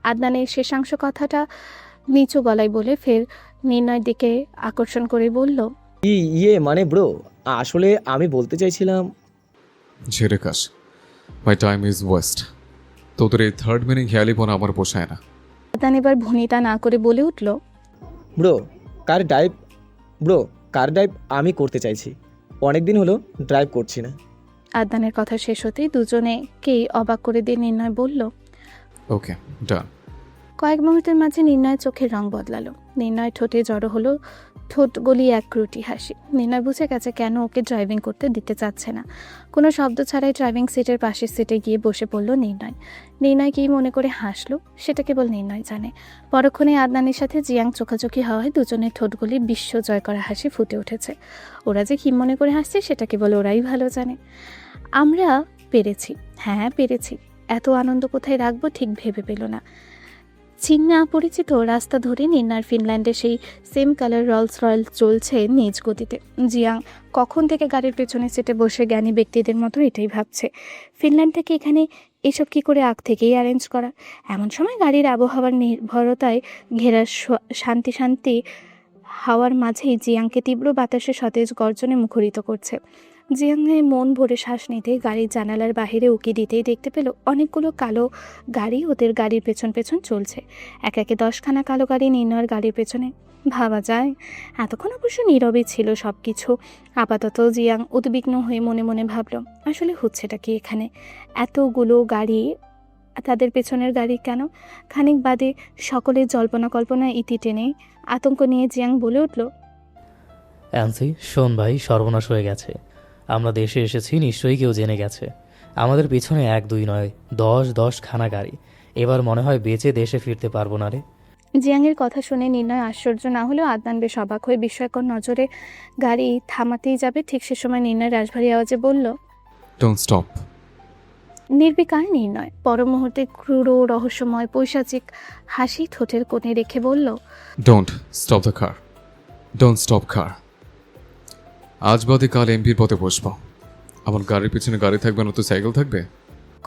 আদনানের শেষাংশ কথাটা নিচু গলায় বলে ফের নির্ণয়ের দিকে আকর্ষণ করে বলল, মানে ব্রো, আসলে আমি বলতে চাইছিলাম। ঝেড়ে কাশ, মাই টাইম ইজ ওয়েস্ট। তোদের এই থার্ড মিনিং খেয়ালিপনা আমার পোষায় না। আদনান এবার ভনিতা না করে বলে উঠল, ব্রো কার ড্রাইভ আমি করতে চাইছি। অনেক দিন হলো ড্রাইভ করছি না। আদনানের কথা শেষ হতেই দুজনেকেই অবাক করে দিয়ে নির্ণয় বলল, ওকে, ডান। কয়েক মুহূর্তের মাঝে নির্ণয়ের চোখের রং বদলালো। নির্ণয় ঠোঁটে জড়ো হলো ঠোঁট গলিয়ে এক ক্রুটি হাসি। নির্ণয় বুঝে গেছে কেন ওকে ড্রাইভিং করতে দিতে চাচ্ছে না। কোনো শব্দ ছাড়াই ড্রাইভিং সিটের পাশের সিটে গিয়ে বসে পড়ল নির্ণয়। নির্ণয় কী মনে করে হাসলো সেটা কেবল নির্ণয় জানে। পরক্ষণে আদনানের সাথে জিয়াং চোখাচোখি হওয়ায় দুজনের ঠোঁটগুলি বিশ্ব জয় করা হাসি ফুটে উঠেছে। ওরা যে কী মনে করে হাসছে সেটা কেবল ওরাই ভালো জানে। আমরা পেরেছি, হ্যাঁ পেরেছি। এত আনন্দ কোথায় রাখবো ঠিক ভেবে পেল না। চিন্না পরিচিত রাস্তা ধরে নির্ণার ফিনল্যান্ডে সেই সেম কালার রলস রয়েল চলছে নিজ গতিতে। জিয়াং কখন থেকে গাড়ির পেছনে সিটে বসে জ্ঞানী ব্যক্তিদের মতো এটাই ভাবছে, ফিনল্যান্ড থেকে এখানে এসব কি করে আগ থেকেই অ্যারেঞ্জ করা। এমন সময় গাড়ির আবহাওয়ার নির্ভরতায় ঘেরা শান্তি হাওয়ার মাঝেই জিয়াংকে তীব্র বাতাসে সতেজ গর্জনে মুখরিত করছে। জিয়াংয়ে মন ভরে শ্বাস নিতে গাড়ির জানালার বাহিরে উকি দিতেই দেখতে পেল অনেকগুলো কালো গাড়ি ওদের গাড়ির পেছন পেছন চলছে। এক একে 10খানা কালো গাড়ি নির্ণয়ের গাড়ির পেছনে। ভাবা যায়, এতক্ষণ অবশ্য নীরবে ছিল সব কিছু। আপাতত জিয়াং উদ্বিগ্ন হয়ে মনে মনে ভাবল, আসলে হচ্ছেটা কি এখানে? এতগুলো গাড়ি, তাদের পেছনের গাড়ি কেন? খানিক বাদে সকলের জল্পনা কল্পনায় ইতি টেনে আতঙ্ক নিয়ে জিয়াং বলে উঠল, অ্যান্সি শোন ভাই, সর্বনাশ হয়ে গেছে। আমরা দেশে এসেছি নিশ্চয়ই কেউ জেনে গেছে। আমাদের পিছনে 1 2 নয় 10 খানা গাড়ি। এবার মনে হয় বেঁচে দেশে ফিরতে পারবো না রে। জিয়াংয়ের কথা শুনে নির্ণয় আশ্চর্য না হলেও আদনান বেশ অবাক হয়ে বিস্ময়কর নজরে গাড়ি থামাতেই যাবে ঠিক সে সময় নির্ণয় রাশভারী আওয়াজে বলল, ডোন্ট স্টপ। নির্বিকার নির্ণয় পর মুহূর্তে ক্রূর রহস্যময় পৈশাচিক হাসি ঠোঁটের কোণে রেখে বলল, don't stop the car, don't stop car. আজ বাদে কাল এমপির পথে বসবো। আমার গাড়ির পিছনে গাড়ি থাকবে না তো সাইকেল থাকবে।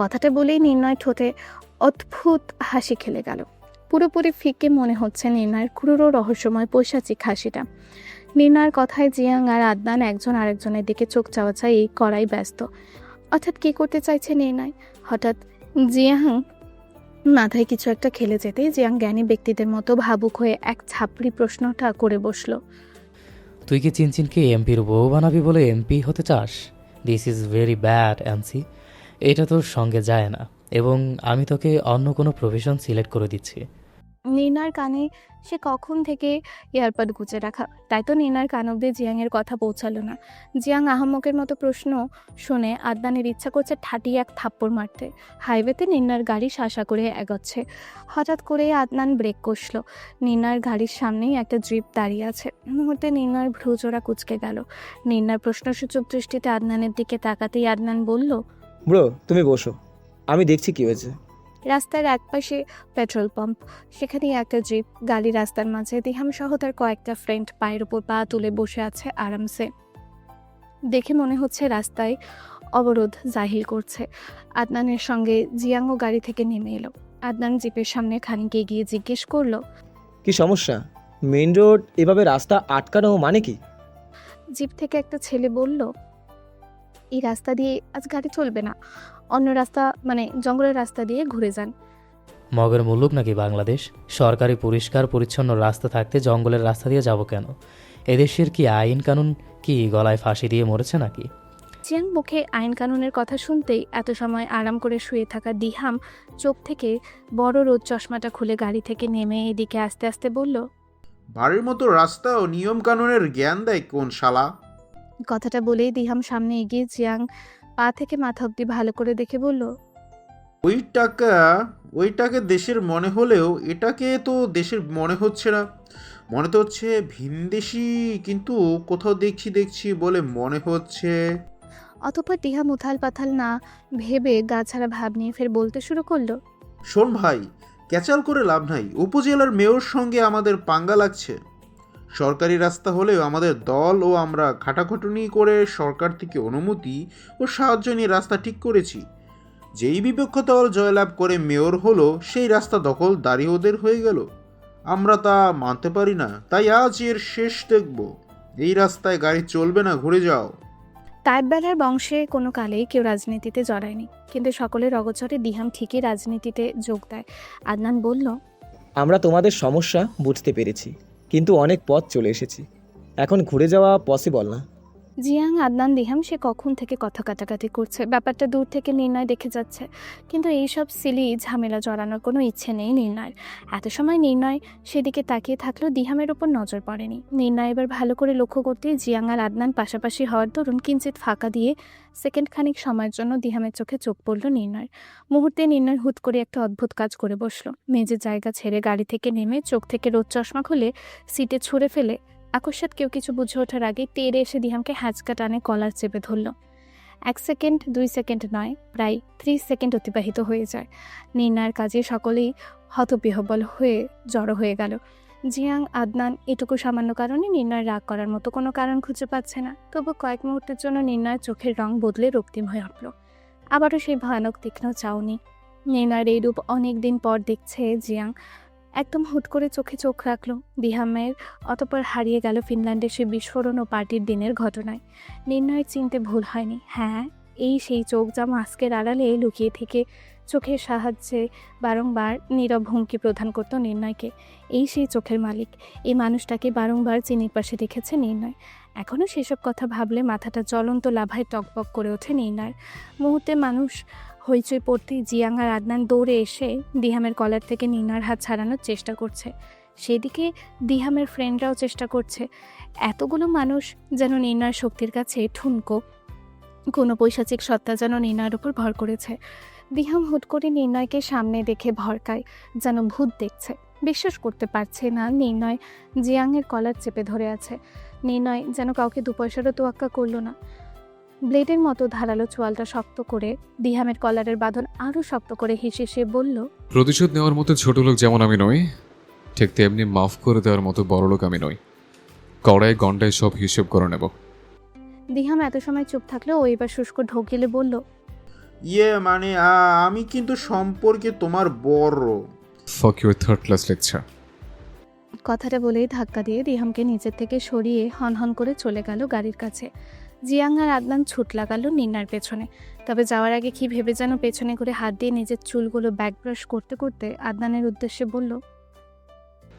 কথাটা বলেই নির্ণয় ঠোঁটে অদ্ভুত হাসি খেলে গেল। পুরোপুরি ফিকে মনে হচ্ছে নির্ণয়ের ক্রূর রহস্যময় পৈশাচিক হাসিটা। নির্ণয়ের কথায় জিয়াং আর আদনান একজন আরেকজনের দিকে চোখ চাওয়াচাই করাই ব্যস্ত। অর্থাৎ কী করতে চাইছে নির্ণয়? হঠাৎ জিয়াং মাথায় কিছু একটা খেলে যেতেই জিয়াং জ্ঞানী ব্যক্তিদের মতো ভাবুক হয়ে এক ছাপড়ি প্রশ্নটা করে বসলো, তুই কি চিনচিনকে এমপির বউ বানাবি বলে এমপি হতে চাস? This is very bad Ancy. এটা তোর সঙ্গে যায় না এবং আমি তোকে অন্য কোনো প্রফেশন সিলেক্ট করে দিচ্ছি। নির্ণার কানে সে কখন থেকে এয়ারপড গুঁজে রাখা, তাই তো নির্ণার কান অব্দি জিয়াংয়ের কথা পৌঁছালো না। জিয়াং আহাম্মকের মতো প্রশ্ন শুনে আদনানের ইচ্ছা করছে ঠাটিয়ে এক থাপ্পড় মারতে। হাইওয়েতে নির্ণার গাড়ি শাসা করে এগোচ্ছে। হঠাৎ করে আদনান ব্রেক কষল। নির্ণার গাড়ির সামনেই একটা জিপ দাঁড়িয়ে আছে। মুহূর্তে নির্ণার ভ্রুজোড়া কুঁচকে গেল। নির্ণার প্রশ্নসূচক দৃষ্টিতে আদনানের দিকে তাকাতেই আদনান বলল, ব্রো তুমি বসো, আমি দেখছি কি হয়েছে। রাস্তার একপাশে পেট্রোল পাম্প, সেখানেই একটা জিপ। গাড়ি রাস্তার মাঝে। দিহাম সহ তার কয়েকটা ফ্রেন্ড পায়ের উপর পা তুলে বসে আছে আরামসে। দেখে মনে হচ্ছে রাস্তায় অবরোধ জাহির করছে। আদনানের সঙ্গে জিয়াংও গাড়ি থেকে নেমে এলো। আদনান জিপের সামনে খানিক এগিয়ে জিজ্ঞেস করলো, কি সমস্যা? মেইন রোড এভাবে রাস্তা আটকানো মানে কি? জিপ থেকে একটা ছেলে বলল, এই রাস্তা দিয়ে আজ গাড়ি চলবে না, অন্য রাস্তা মানে জঙ্গলের রাস্তা দিয়ে ঘুরে যান। মগের মুলুক নাকি বাংলাদেশ? সরকারি পরিষ্কার পরিচ্ছন্ন রাস্তা থাকতে জঙ্গলের রাস্তা দিয়ে যাব কেন? এদেশের কি আইন কানুন কি গলায় ফাঁসি দিয়ে মরেছে নাকি? জিয়াং মুখে আইন কানুনের কথা শুনতেই এত সময় আরাম করে শুয়ে থাকা দিহাম চোখ থেকে বড় রোদ চশমাটা খুলে গাড়ি থেকে নেমে এদিকে আস্তে আস্তে বলল, বাড়ির মতো রাস্তা ও নিয়ম কানুনের জ্ঞান দেয় কোন শালা? কথাটা বলেই দিহাম সামনে এগিয়ে জিয়াং পা থেকে মাথা অব্দি ভালো করে দেখে বলল, ওইটাকে দেশের মনে হলেও এটাকে তো দেশের মনে হচ্ছে না। মনে তো হচ্ছে ভিনদেশি, কিন্তু কোথাও দেখছি বলে মনে হচ্ছে। অতঃপর দিহাম উথাল পাথাল না ভেবে গা ছাড়া ভাব নিয়ে ফের বলতে শুরু করলো, শোন ভাই, ক্যাচাল করে লাভ নাই। উপজেলার মেয়র সঙ্গে আমাদের পাঙ্গা লাগছে। সরকারি রাস্তা হলেও আমাদের দল ও আমরা খাটাখাটুনি করে সরকার থেকে অনুমতি ও সাহায্য নিয়ে রাস্তা ঠিক করেছি। যেই বিপক্ষ দল জয়লাভ করে মেয়র হলো, সেই রাস্তা দখলদারি ওদের হয়ে গেল। আমরা তা মানতে পারি না, তাই আজ এর শেষ দেখব। এই রাস্তায় গাড়ি চলবে না, ঘুরে যাও। তাইববেলার বংশে কোনো কালেই কেউ রাজনীতিতে জড়ায়নি, কিন্তু সকলের অগোচরে দিহাম ঠিকই রাজনীতিতে যোগ দেয়। আদনান বলল, আমরা তোমাদের সমস্যা বুঝতে পেরেছি, কিন্তু অনেক পথ চলে এসেছি, এখন ঘুরে যাওয়া পসিবল না। জিয়াং আদনান দিহাম সে কখন থেকে কথা কাটাকাটি করছে, ব্যাপারটা দূর থেকে নির্ণয় দেখে যাচ্ছে, কিন্তু এইসব সিলি ঝামেলা জড়ানোর কোনো ইচ্ছে নেই নির্ণয়ের। এত সময় নির্ণয় সেদিকে তাকিয়ে থাকলেও দিহামের ওপর নজর পড়েনি। নির্ণয় এবার ভালো করে লক্ষ্য করতে জিয়াং আর আদনান পাশাপাশি হওয়ার দরুন কিঞ্চিত ফাঁকা দিয়ে সেকেন্ড খানিক সময়ের জন্য দিহামের চোখে চোখ পড়ল নির্ণয়ের। মুহূর্তে নির্ণয় হুট করে একটা অদ্ভুত কাজ করে বসলো। মেজের জায়গা ছেড়ে গাড়ি থেকে নেমে চোখ থেকে রোদ চশমা খুলে সিটে ছুঁড়ে ফেলে আকস্মাৎ কেউ কিছু বুঝে ওঠার আগে তেড়ে এসে দিহামকে হ্যাঁচকা টানে কলার চেপে ধরল। 1 সেকেন্ড 2 সেকেন্ড নয়, প্রায় 30 সেকেন্ড অতিবাহিত হয়ে যায়। নির্ণয়ের কাজে সকলেই হতবিহ্বল হয়ে জড়ো হয়ে গেল। জিয়াং আদনান এটুকু সামান্য কারণে নির্ণয় রাগ করার মতো কোনো কারণ খুঁজে পাচ্ছে না। তবু কয়েক মুহূর্তের জন্য নির্ণয়ের চোখের রং বদলে রক্তিম হয়ে উঠল। আবারও সেই ভয়ানক তীক্ষ্ণ চাউনি। নির্ণয়ের এই রূপ অনেক দিন পর দেখছে জিয়াং। একদম হুট করে চোখে চোখ রাখলো। দিহামের অতঃপর হারিয়ে গেল ফিনল্যান্ডের সে বিস্ফোরণ ও পার্টির দিনের ঘটনায়। নির্ণয়ের চিনতে ভুল হয়নি। হ্যাঁ, এই সেই চোখ যা মাস্কের আড়ালে লুকিয়ে থেকে চোখের সাহায্যে বারংবার নীরব হুমকি প্রদান করত নির্ণয়কে। এই সেই চোখের মালিক। এই মানুষটাকে বারংবার চিনির পাশে দেখেছে নির্ণয়। এখনও সেসব কথা ভাবলে মাথাটা জ্বলন্ত লাভায় টকবক করে ওঠে নির্ণয়ের। মুহূর্তে মানুষ হইচই পড়তেই জিয়াং আর আদনান দৌড়ে এসে দিহামের কলার থেকে নির্ণয়ের হাত ছাড়ানোর চেষ্টা করছে। সেদিকে দিহামের ফ্রেন্ডরাও চেষ্টা করছে। এতগুলো মানুষ যেন নির্ণয়ের শক্তির কাছে ঠুনকো। কোনো পৈশাচিক সত্তা যেন নির্ণয়ের উপর ভর করেছে। দিহাম হুট করে নির্ণয়কে সামনে দেখে ভরকায়, যেন ভূত দেখছে। বিশ্বাস করতে পারছে না নির্ণয় জিয়াংয়ের কলার চেপে ধরে আছে। নির্ণয় যেন কাউকে 2 পয়সারও তোয়াক্কা করল না। ব্লেডের মতো ধারালো চোয়ালটা শক্ত করে দিহামের কলারের বাঁধন আরও শক্ত করে হেসে সে বলল, প্রতিশোধ নেওয়ার মতো ছোট লোক যেমন আমি নই, ঠিক তেমনি মাফ করে দেওয়ার মতো বড় লোক আমি নই। কড়াই গন্ডায় সব হিসেব করে নেব। দিহাম এত সময় চুপ থাকলেও ও এবার শুষ্ক ঢোক গেলে বলল, মানে আমি কিন্তু সম্পর্কে তোমার বড়। ফাক ইউর থার্ড ক্লাস লেকচার। কথাটা বলেই ধাক্কা দিয়ে দিহামকে নিচের থেকে সরিয়ে হনহন করে চলে গেল গাড়ির কাছে। জিয়াং আর আদনান ছুট লাগালো নির্ণয়ের পেছনে। তবে যাওয়ার আগে কি ভেবে যেন পেছনে করে হাত দিয়ে নিজের চুলগুলো ব্যাক ব্রাশ করতে করতে আদনানের উদ্দেশ্যে বলল,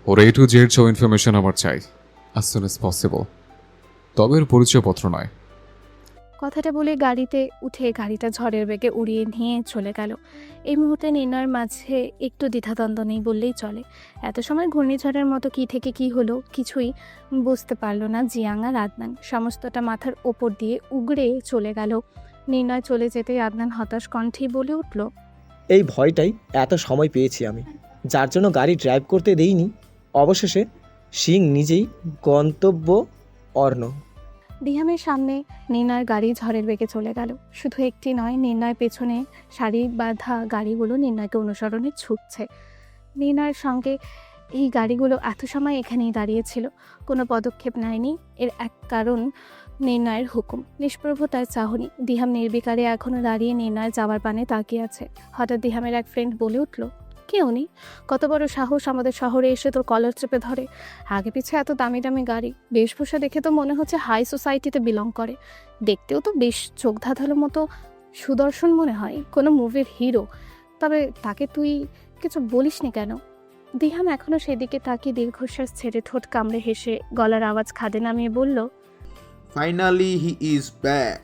ওর A to Z সব ইনফরমেশন আমার চাই, as soon as possible। তবে ওর পরিচয়পত্র নয়। কথাটা বলে গাড়িতে উঠে গাড়িটা ঝড়ের বেগে উড়িয়ে নিয়ে চলে গেল। এই মুহূর্তে নির্ণয়ের মাঝে একটু দ্বিধাদ্বন্দ্ব নেই বললেই চলে। এত সময় ঘূর্ণিঝড়ের মতো কি থেকে কি হলো কিছুই বুঝতে পারলো না জিয়াং আর আদনান। সমস্তটা মাথার ওপর দিয়ে উগড়ে চলে গেল। নির্ণয় চলে যেতেই আদনান হতাশ কণ্ঠেই বলে উঠল, এই ভয়টাই এত সময় পেয়েছি আমি, যার জন্য গাড়ি ড্রাইভ করতে দেইনি। অবশেষে সিং নিজেই গন্তব্য অর্ণ। দিহামের সামনে নির্ণয়ের গাড়ি ঝড়ের বেগে চলে গেল। শুধু একটি নয়, নির্ণয়ের পেছনে সারি বাঁধা গাড়িগুলো নির্ণয়কে অনুসরণে ছুটছে। নির্ণয়ের সঙ্গে এই গাড়িগুলো এত সময় এখানেই দাঁড়িয়েছিল, কোনো পদক্ষেপ নেয়নি। এর এক কারণ নির্ণয়ের হুকুম, নিষ্প্রভ তার চাহনি। দিহাম নির্বিকারে এখনও দাঁড়িয়ে নির্ণয় যাওয়ার পানে তাকিয়ে আছে। হঠাৎ দিহামের এক ফ্রেন্ড বলে উঠল, কে উনি? কত বড় সাহস আমাদের শহরে এসে তোর কলার চেপে ধরে। আগে পিছে এত দামি দামি গাড়ি, বেশভূষা দেখে তো মনে হচ্ছে হাই সোসাইটিতে বিলং করে। দেখতেও তো বেশ চোখ ধাঁধালো মতো সুদর্শন মনে হয়, কোনো মুভির হিরো। তবে তাকে তুই কিছু বলিসনি কেন? দিহাম এখনও সেদিকে তাকিয়ে দীর্ঘশ্বাস ছেড়ে ঠোঁট কামড়ে হেসে গলার আওয়াজ খাদে নামিয়ে বলল, finally he is back.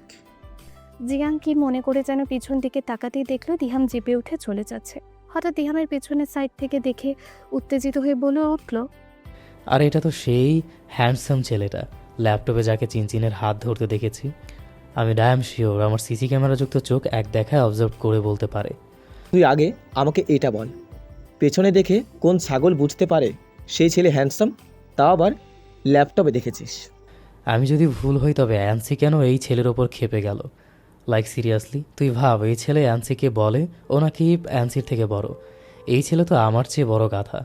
Jiang কি মনে করে যেন পিছন দিকে তাকাতেই দেখলো দিহাম জিপে উঠে চলে যাচ্ছে। হঠাৎ দিহামের পেছনের সাইড থেকে দেখে উত্তেজিত হয়ে বলে উঠল, আর এটা তো সেই হ্যান্ডসাম ছেলেটা, ল্যাপটপে যাকে চিনচিনের হাত ধরতে দেখেছি। আমি ড্যাম শিওর আমার সিসি ক্যামেরাযুক্ত চোখ এক দেখায় অবজার্ভ করে বলতে পারে। তুই আগে আমাকে এটা বল, পেছনে দেখে কোন ছাগল বুঝতে পারে সেই ছেলে হ্যান্ডসাম, তাও আবার ল্যাপটপে দেখেছিস? আমি যদি ভুল হই তবে অ্যান্সি কেন এই ছেলের ওপর ক্ষেপে গেল? লাইক সিরিয়াসলি তুই ভাব, এই ছেলে অ্যান্সিকে বলে ও নাকি অ্যান্সির থেকে বড়। এই ছেলে তো আমার চেয়ে বড় গাধা।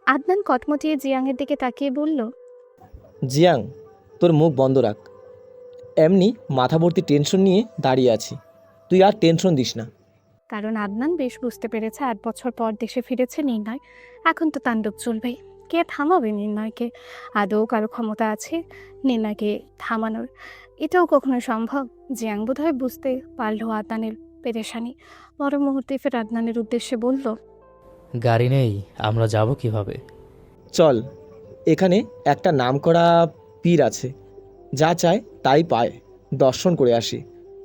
আদনান কটমটিয়ে জিয়াংয়ের দিকে তাকিয়ে বলল, জিয়াং, তোর মুখ বন্ধ রাখ। এমনি মাথা ভর্তি টেনশন নিয়ে দাঁড়িয়ে আছি, তুই আর টেনশন দিস না। কারণ আদনান বেশ বুঝতে পেরেছে 8 বছর পর দেশে ফিরেছে নির্ণয়, এখন তো তাণ্ডব চলবেই। কে থামাবে নির্ণয়কে? আদৌ কারো ক্ষমতা আছে নির্ণয়কে থামানোর? এটাও কখনো সম্ভব? জিয়াং বোধহয় বুঝতে পারলো আদনানের পেরেশানি। পর মুহূর্তে ফের আদনানের উদ্দেশ্যে বলল, গাড়ি নেই, আমরা যাব কিভাবে? চল, এখানে একটা নামকরা পীর আছে, যা চায় তাই পায়, দর্শন করে আসি।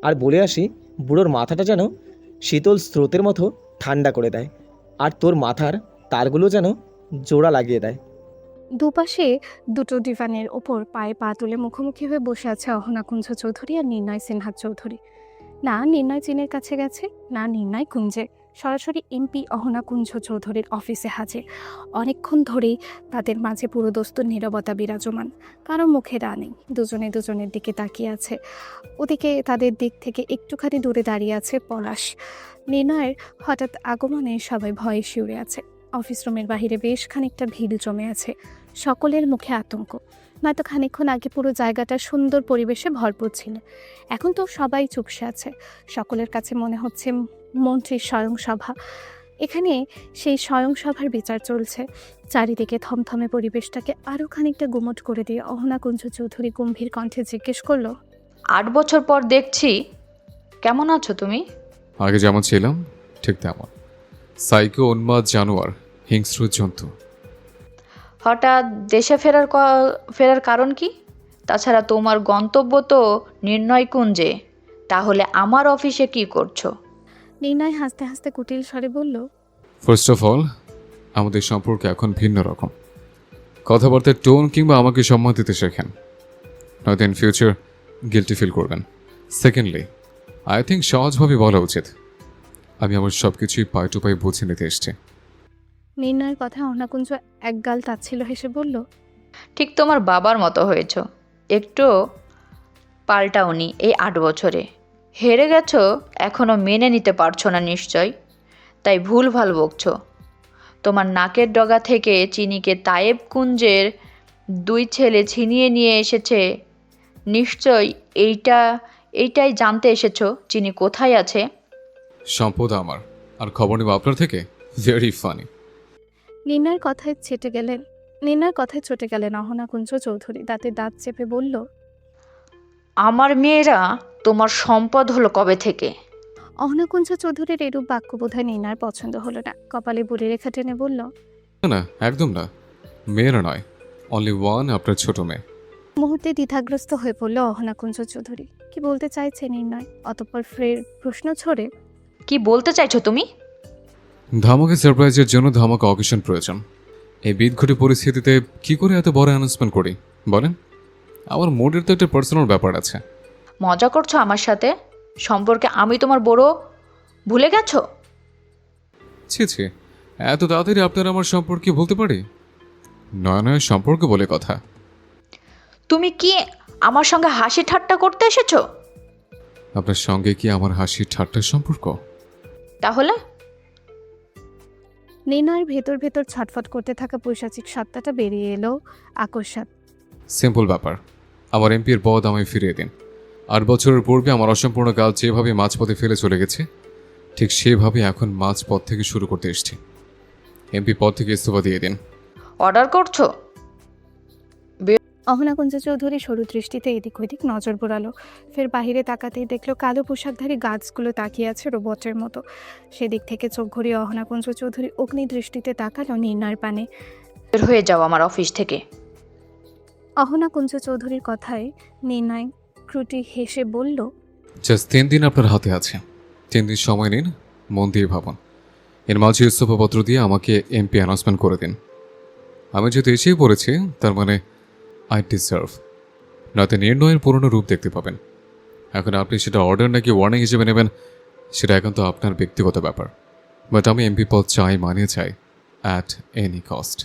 আর বলে আসি, বুড়োর মাথাটা যেন শীতল স্রোতের মতো ঠান্ডা করে দেয়, আর তোর মাথার তারগুলো যেন জোড়া লাগিয়ে দেয়। দুপাশে দুটো ডিভানের ওপর পায়ে পা তুলে মুখোমুখি হয়ে বসে আছে অহনা কুঞ্জ চৌধুরী আর নির্ণয় সিনহা চৌধুরী। না নির্ণয় চীনের কাছে গেছে, না নির্ণয় কুঞ্জে, সরাসরি এমপি অহনা কুঞ্জ চৌধুরীর অফিসে হাজির। অনেকক্ষণ ধরেই তাদের মাঝে পুরোদস্তুর নীরবতা বিরাজমান, কারো মুখে রা নেই, দুজনে দুজনের দিকে তাকিয়ে আছে। ওদিকে তাদের দিক থেকে একটুখানি দূরে দাঁড়িয়ে আছে পলাশ। নির্ণয়ের হঠাৎ আগমনে সবাই ভয়ে শিউরে আছে। অফিস রুমের বাহিরে বেশ খানিকটা ভিড় জমে আছে, সকলের মুখে আতঙ্ক। নয়তো খানিকক্ষণ আগে পুরো জায়গাটা সুন্দর পরিবেশে ভরপুর ছিল, এখন তো সবাই চুপসে আছে। সকলের কাছে মনে হচ্ছে মন্ত্রীর স্বয়ংসভা। এখানে সেই স্বয়ংসভার বিচার চলছে। চারিদিকে থমথমে পরিবেশটাকে আরও খানিকটা গুমট করে দিয়ে অহনা কুঞ্জ চৌধুরী গম্ভীর কণ্ঠে জিজ্ঞেস করলো, 8 বছর পর দেখছি, কেমন আছো তুমি? আগে যেমন ছিলাম ঠিক তেমন, সাইকো, উন্মাদ, জানোয়ার, হিংস্র জন্তু। হঠাৎ দেশে ফেরার কারণ কি? তাছাড়া তোমার গন্তব্য তো নির্ণয় কুঞ্জে, তাহলে আমার অফিসে কি করছো? নির্ণয় হাসতে হাসতে কুটিল স্বরে বলল, ফার্স্ট অফ অল, আমাদের সম্পর্ক এখন ভিন্ন রকম। কথাবার্তার টোন কিংবা আমাকে সম্মান দিতে শেখেন, নয়তো ইন ফিউচার গিল্টি ফিল করবেন। সেকেন্ডলি, আই থিঙ্ক সহজভাবে বলা উচিত, আমি আমার সব কিছুই পাই টু পাই বুঝে নিতে এসছি। নির্ণয়ের কথা অহনাকুঞ্জ একগাল তাচ্ছিল হেসে বলল, ঠিক তোমার বাবার মতো হয়েছ, একটু পাল্টাওনি এই 8 বছরে। হেরে গেছো, এখনও মেনে নিতে পারছো না নিশ্চয়, তাই ভুলভাল বকছো। তোমার নাকের ডগা থেকে চিনিকে তায়েব কুঞ্জের 2 ছেলে ছিনিয়ে নিয়ে এসেছে, নিশ্চয় এইটাই জানতে এসেছো চিনি কোথায় আছে। সম্পদ আমার, আর খবর নেব আপনার থেকে? Very funny. নির্ণয়ের কথায় চটে গেলেন অহনাকুঞ্জ চৌধুরী, দাঁতে দাঁত চেপে বলল, আমার মেয়েরা তোমার সম্পদ হলো কবে থেকে? অহনাকুঞ্জ চৌধুরীর এরূপ বাক্য বোধহয় নির্ণয়ের পছন্দ হলো না। কপালে বুড়ি রেখা টেনে বলল, না, একদম না, মেয়েরা নয়, অনলি ওয়ান, আপনার ছোট মেয়ে। মুহূর্তে দ্বিধাগ্রস্ত হয়ে পড়ল অহনাকুঞ্জ চৌধুরী। কি বলতে চাইছে নির্ণয়? অতঃপর ফের প্রশ্ন ছড়ে, কি বলতে চাইছো তুমি? ধামাকা সারপ্রাইজের জন্য ধামাকা অকেশন প্রয়োজন। এই বিদঘটি পরিস্থিতিতে কি করে এত বড় অ্যানাউন্সমেন্ট করি বলেন? আমার মুডের তো একটা পার্সোনাল ব্যাপার আছে। মজা করছো আমার সাথে? সম্পর্কে আমি তোমার বড় ভুলে গেছো? ছি, এত তাড়াতাড়ি আপনার আমার সম্পর্কে বলতে পারি? নয় সম্পর্ক বলে কথা। তুমি কি আমার সঙ্গে হাসি ঠাট্টা করতে এসেছো? আপনার সঙ্গে কি আমার হাসি ঠাট্টার সম্পর্ক? তাহলে? নির্ণয়ের ভেতর ভেতর ছটফট করতে থাকা পৈশাচিক সত্তাটা বেরিয়ে এলো আকস্মাৎ। সিম্পল ব্যাপার, আমার এমপির পদ আমায় ফিরিয়ে দিন। 8 বছরের পূর্বে আমার অসম্পূর্ণ কাজ যেভাবে মাঝপথে ফেলে চলে গেছে, ঠিক সেভাবে এখন মাঝপথ থেকে শুরু করতে এসছি। এমপি পদ থেকে ইস্তফা দিয়ে দিন। অর্ডার করছো? অহনাকুঞ্জ চৌধুরী সরু দৃষ্টিতে এদিক ওদিক নজর বোড়ালো, ফের বাহিরে তাকাতেই দেখলো কালো পোশাকধারী গাছগুলো তাকিয়ে আছে রোবটের মতো। সেদিক থেকে চোখ ঘুরিয়ে অহনাকুঞ্জ চৌধুরী অগ্নি দৃষ্টিতে তাকালো নির্ণয়ের পানে। বের হয়ে যাও আমার অফিস থেকে। অহনাকুঞ্জ চৌধুরীর কথায় নির্ণয় ক্রুটি হেসে বলল, জাস্ট 3 দিন আপনার হাতে আছে, 3 দিন সময় নিন, মন দিয়ে ভাবুন। এর মাঝে ইস্তফাপত্র দিয়ে আমাকে এমপি অ্যানাউন্সমেন্ট করে দিন। আমি যেহেতু এসেই পড়েছি, তার মানে আই ডিজার্ভ। নয়তো নির্ণয়ের পুরনো রূপ দেখতে পাবেন। এখন আপনি সেটা অর্ডার নাকি ওয়ার্নিং হিসেবে নেবেন, সেটা এখন তো আপনার ব্যক্তিগত ব্যাপার। বাট আমি এমপি পদ চাই, মানে চাই, অ্যাট এনি কস্ট।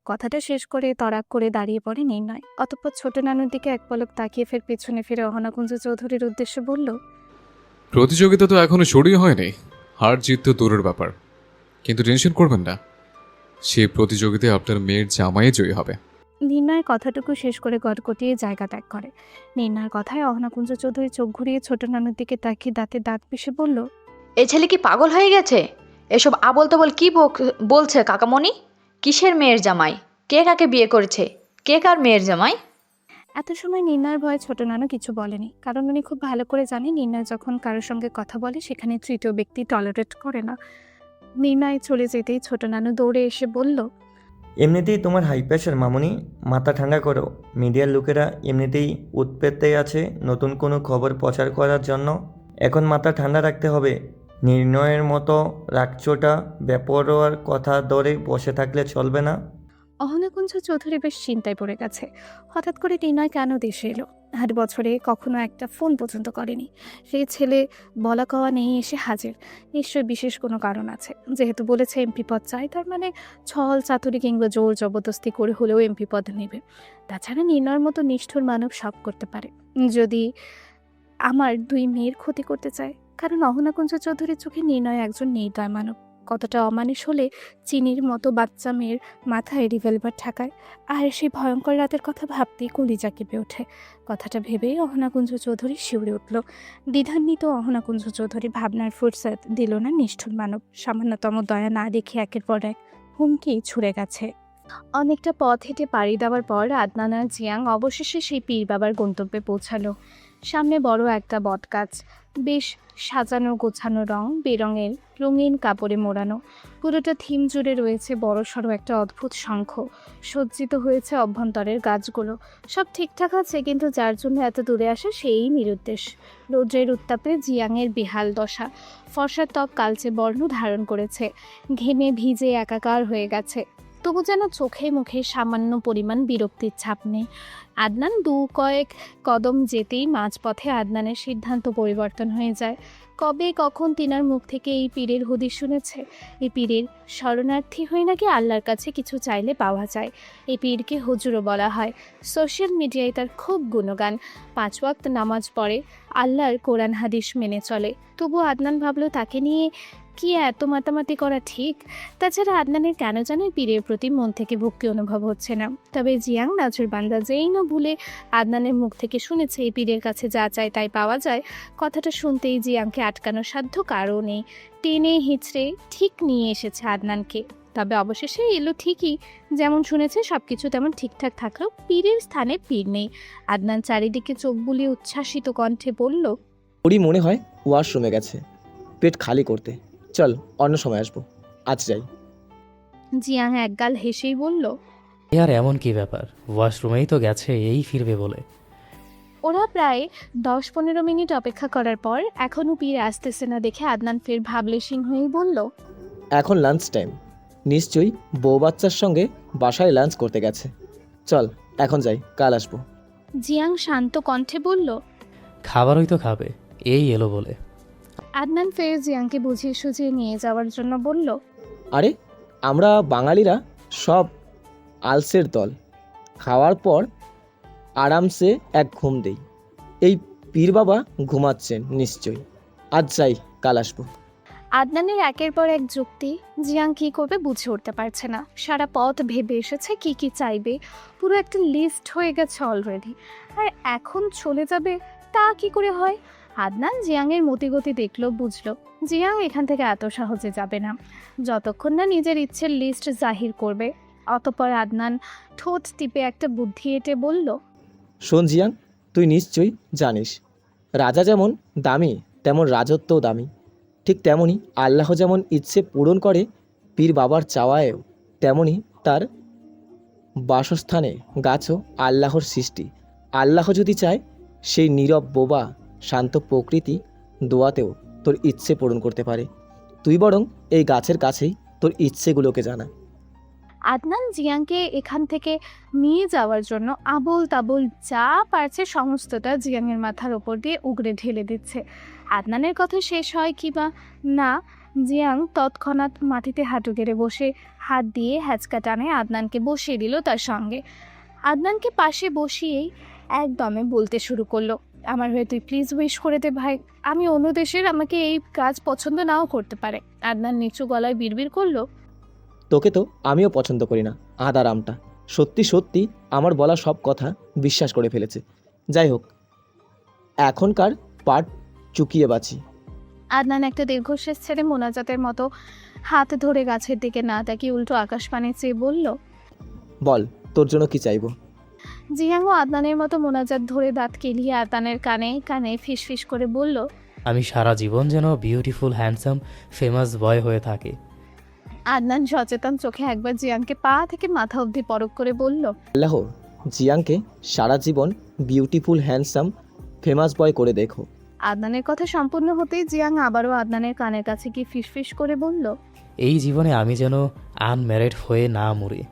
কথাটা শেষ করে তড়াক করে দাঁড়িয়ে পড়ে নির্ণয়। অতঃপর ছোট নানুর দিকে এক পলক তাকিয়ে ফের পিছনে ফিরে অহনাকুঞ্জ চৌধুরীর উদ্দেশ্যে বলল, প্রতিযোগিতা তো এখনো শুরুই হয়নি, হার জিত তো দূরের ব্যাপার। কিন্তু টেনশন করবেন না, সেই প্রতিযোগিতায় আপনার মেয়ের জামাই জয়ী হবে। নির্ণয় কথাটুকু শেষ করে গটগটিয়ে জায়গা ত্যাগ করে। নির্ণয়ের কথায় অহনাকুঞ্জ চৌধুরী চোখ ঘুরিয়ে ছোট নানুর দিকে তাকিয়ে দাঁতে দাঁত পিষে বলল, এ ছেলে কি পাগল হয়ে গেছে? এসব আবল তাবল কি বলছে কাকামণি? কিসের মেয়ের জামাই? কে কাকে বিয়ে করেছে? কে কার মেয়ের জামাই? এত সময় নির্ণয়ের ভয়ে ছোট নানু কিছু বলেনি, কারণ উনি খুব ভালো করে জানে নির্ণয় যখন কারোর সঙ্গে কথা বলে সেখানে তৃতীয় ব্যক্তি টলারেট করে না। নির্ণয় চলে যেতেই ছোট নানু দৌড়ে এসে বলল, এমনিতেই তোমার হাই প্রেশার মামুনি, মাথা ঠান্ডা করো। মিডিয়ার লোকেরা এমনিতেই উৎপেতে আছে নতুন কোনো খবর প্রচার করার জন্য। এখন মাথা ঠান্ডা রাখতে হবে। নির্ণয়ের মতো রাগচোটা বেপরোয়ার কথা ধরে বসে থাকলে চলবে না। অহনাকুঞ্জ চৌধুরী বেশ চিন্তায় পড়ে গেছে। হঠাৎ করে নির্ণয় কেন দেশে এলো? 8 বছরে কখনো একটা ফোন পর্যন্ত করেনি। সেই ছেলে বলা কওয়া নেই এসে হাজির। নিশ্চয়ই বিশেষ কোনো কারণ আছে। যেহেতু বলেছে এমপি পদ চাই, তার মানে ছল চাতুরি কিংবা জোর জবরদস্তি করে হলেও এমপি পদ নেবে। তাছাড়া নির্ণয়ের মতো নিষ্ঠুর মানব সব করতে পারে, যদি আমার 2 মেয়ের ক্ষতি করতে চায়। কারণ অহনাকুঞ্জ চৌধুরীর চোখে নির্ণয় একজন নির্দয় মানব। কতটা অমানুষ হলে চিনির মতো বাচ্চা মেয়ের মাথায় রিভলভার ঠাকায়। আর সেই ভয়ঙ্কর রাতের কথা ভাবতেই কলিজা কেঁপে ওঠে। কথাটা ভেবেই অহনাকুঞ্জ চৌধুরী শিউরে উঠল। দ্বিধান্বিত অহনাকুঞ্জ চৌধুরী ভাবনার ফুরসত দিল না নিষ্ঠুর মানব। সামান্যতম দয়া না দেখে একের পর এক হুমকি ছুড়ে গেছে। অনেকটা পথ হেঁটে পাড়ি দেওয়ার পর আদনান আর জিয়াং অবশেষে সেই পীর বাবার গন্তব্যে পৌঁছালো। সামনে বড় একটা বটগাছ, বেশ সাজানো গোছানো, রং বেরঙের রঙিন কাপড়ে মোড়ানো। পুরোটা থিম জুড়ে রয়েছে বড় সড়ো একটা অদ্ভুত শঙ্খ। সজ্জিত হয়েছে অভ্যন্তরের গাছগুলো। সব ঠিকঠাক আছে, কিন্তু যার জন্য এত দূরে আসে সেই নিরুদ্দেশ। রৌদ্রের উত্তাপে জিয়াংয়ের বেহাল দশা। ফর্সার ত্বক কালচে বর্ণ ধারণ করেছে, ঘেমে ভিজে একাকার হয়ে গেছে। তবু যেন চোখে মুখে সামান্য পরিমাণ বিরক্তির ছাপ নেই। আদনান কয়েক কদম যেতেই মাঝপথে আদনানের সিদ্ধান্ত পরিবর্তন হয়ে যায়। কবে কখন তিনার মুখ থেকে এই পীরের হদিশ শুনেছে। এই পীরের শরণার্থী হয়ে নাকি আল্লাহর কাছে কিছু চাইলে পাওয়া যায়। এই পীরকে হুজুরও বলা হয়। সোশ্যাল মিডিয়ায় তার খুব গুণগান। 5 ওয়াক্ত নামাজ পড়ে, আল্লাহর কোরআন হাদিস মেনে চলে। তবু আদনান ভাবলো তাকে নিয়ে কি এত মাতামাতি করা ঠিক? তাছাড়া আদনানের কেন জানে পীরের প্রতি মন থেকে ভক্তি অনুভব হচ্ছে না। তবে জিয়াং নাজুর বান্দা যেই না ভুলে আদনানের মুখ থেকে শুনেছে এই পীরের কাছে যা চায় তাই পাওয়া যায়। কথাটা শুনতেই জিয়াংকে আটকানোর সাধ্য কারও নেই। টেনে হিচড়ে ঠিক নিয়ে এসেছে আদনানকে। তবে অবশেষে এলো ঠিকই। যেমন শুনেছে সবকিছু তেমন ঠিকঠাক থাকলেও পীরের স্থানে পীর নেই। আদনান চারিদিকে চোখ বুলিয়ে উচ্ছ্বাসিত কণ্ঠে বলল, ওরই মনে হয় ওয়াশরুমে গেছে পেট খালি করতে। চল অন্য সময় আসবো, আজ যাই। জিয়াং একগাল হেসেই বলল, আর এমন কি ব্যাপার, ওয়াশরুমেই তো গেছে, এই ফিরবে বলে। ওরা প্রায় 10-15 মিনিট অপেক্ষা করার পর এখনও পীর আসতেছে না দেখে আদনান ফের ভাবলেশীন হয়েই বলল, এখন লাঞ্চ টাইম, নিশ্চয়ই বউ বাচ্চার সঙ্গে বাসায় লাঞ্চ করতে গেছে। চল এখন যাই, কাল আসবো। জিয়াং শান্ত কণ্ঠে বলল। খাবারই তো খাবে, এই এলো বলে। আদনান ফের জিয়াংকে বুঝিয়ে সুঝিয়ে নিয়ে যাওয়ার জন্য বলল, আরে আমরা বাঙালিরা সব আলসের দল, খাওয়ার পর আরামসে এক ঘুম দেই। এই পীর বাবা ঘুমাচ্ছেন নিশ্চয়ই। আজ যাই, কাল আসবো। আদনানের একের পর এক যুক্তি জিয়াং কী করবে বুঝে উঠতে পারছে না। সারা পথ ভেবে এসেছে কি কি চাইবে, পুরো একটা লিস্ট হয়ে গেছে অলরেডি। আর এখন চলে যাবে, তা কি করে হয়? আদনান জিয়াংয়ের মতিগতি দেখলো, বুঝলো জিয়াং এখান থেকে এত সহজে যাবে না যতক্ষণ না নিজের ইচ্ছের লিস্ট জাহির করবে। অতঃপর আদনান ঠোঁট টিপে একটা বুদ্ধি এঁটে বলল, শোন জিয়াং, তুই নিশ্চয়ই জানিস রাজা যেমন দামি তেমন রাজত্বও দামি। ঠিক তেমনই আল্লাহ যেমন ইচ্ছে পূরণ করে পীর বাবার চাওয়ায়ও, তেমনই তার বাসস্থানে গাছও আল্লাহর সৃষ্টি। আল্লাহ যদি চায় সেই নীরব বোবা শান্ত প্রকৃতি দোয়াতেও তোর ইচ্ছে পূরণ করতে পারে। তুই বরং এই গাছের কাছেই তোর ইচ্ছেগুলোকে জানা। আদনান জিয়াংকে এখান থেকে নিয়ে যাওয়ার জন্য আবোল তাবোল যা পারছে সমস্তটা জিয়াংয়ের মাথার ওপর দিয়ে উগড়ে ঢেলে দিচ্ছে। আদনানের কথা শেষ হয় কি বা না, জিয়াং তৎক্ষণাৎ মাটিতে হাঁটু গেড়ে বসে হাত দিয়ে হ্যাচকা টানে আদনানকে বসিয়ে দিল তার সঙ্গে। আদনানকে পাশে বসিয়েই একদমে বলতে শুরু করলো, আমার হয়ে তুই প্লিজ উইশ করে দে ভাই, আমি অন্য দেশের, আমাকে এই কাজ পছন্দ নাও করতে পারে। আদনান নিচু গলায় বিড়বিড় করলো, তোকে তো আমিও পছন্দ করি না আদারামটা, সত্যি সত্যি আমার বলা সব কথা বিশ্বাস করে ফেলেছে। যাই হোক, এখনকার পার্ট চুকিয়ে বাঁচি। আদনান একটা দীর্ঘশ্বাস ছেড়ে মোনাজাতের মতো হাত ধরে গাছের দিকে না তাকিয়ে উল্টো আকাশপানে চেয়ে বলল, বল তোর জন্য কি চাইবো। জিয়াংও আদনানের মতো মোনাজাত ধরে দাঁত কেলিয়ে আদনানের কানে কানে ফিসফিস করে বলল, আমি সারা জীবন যেন বিউটিফুল হ্যান্ডসাম ফেমাস বয় হয়ে থাকি। আদনান সচেতন চোখে একবার জিয়াংকে পা থেকে মাথা অবধি পরক করে বলল, আল্লাহ জিয়াংকে সারা জীবন বিউটিফুল হ্যান্ডসাম ফেমাস বয় করে দেখো। আদনানের কথা সম্পূর্ণ হতেই জিয়াং আবারও আদনানের কানের কাছে গিয়ে ফিসফিস করে বলল, এই জীবনে আমি যেন আনম্যারিড হয়ে না মরি।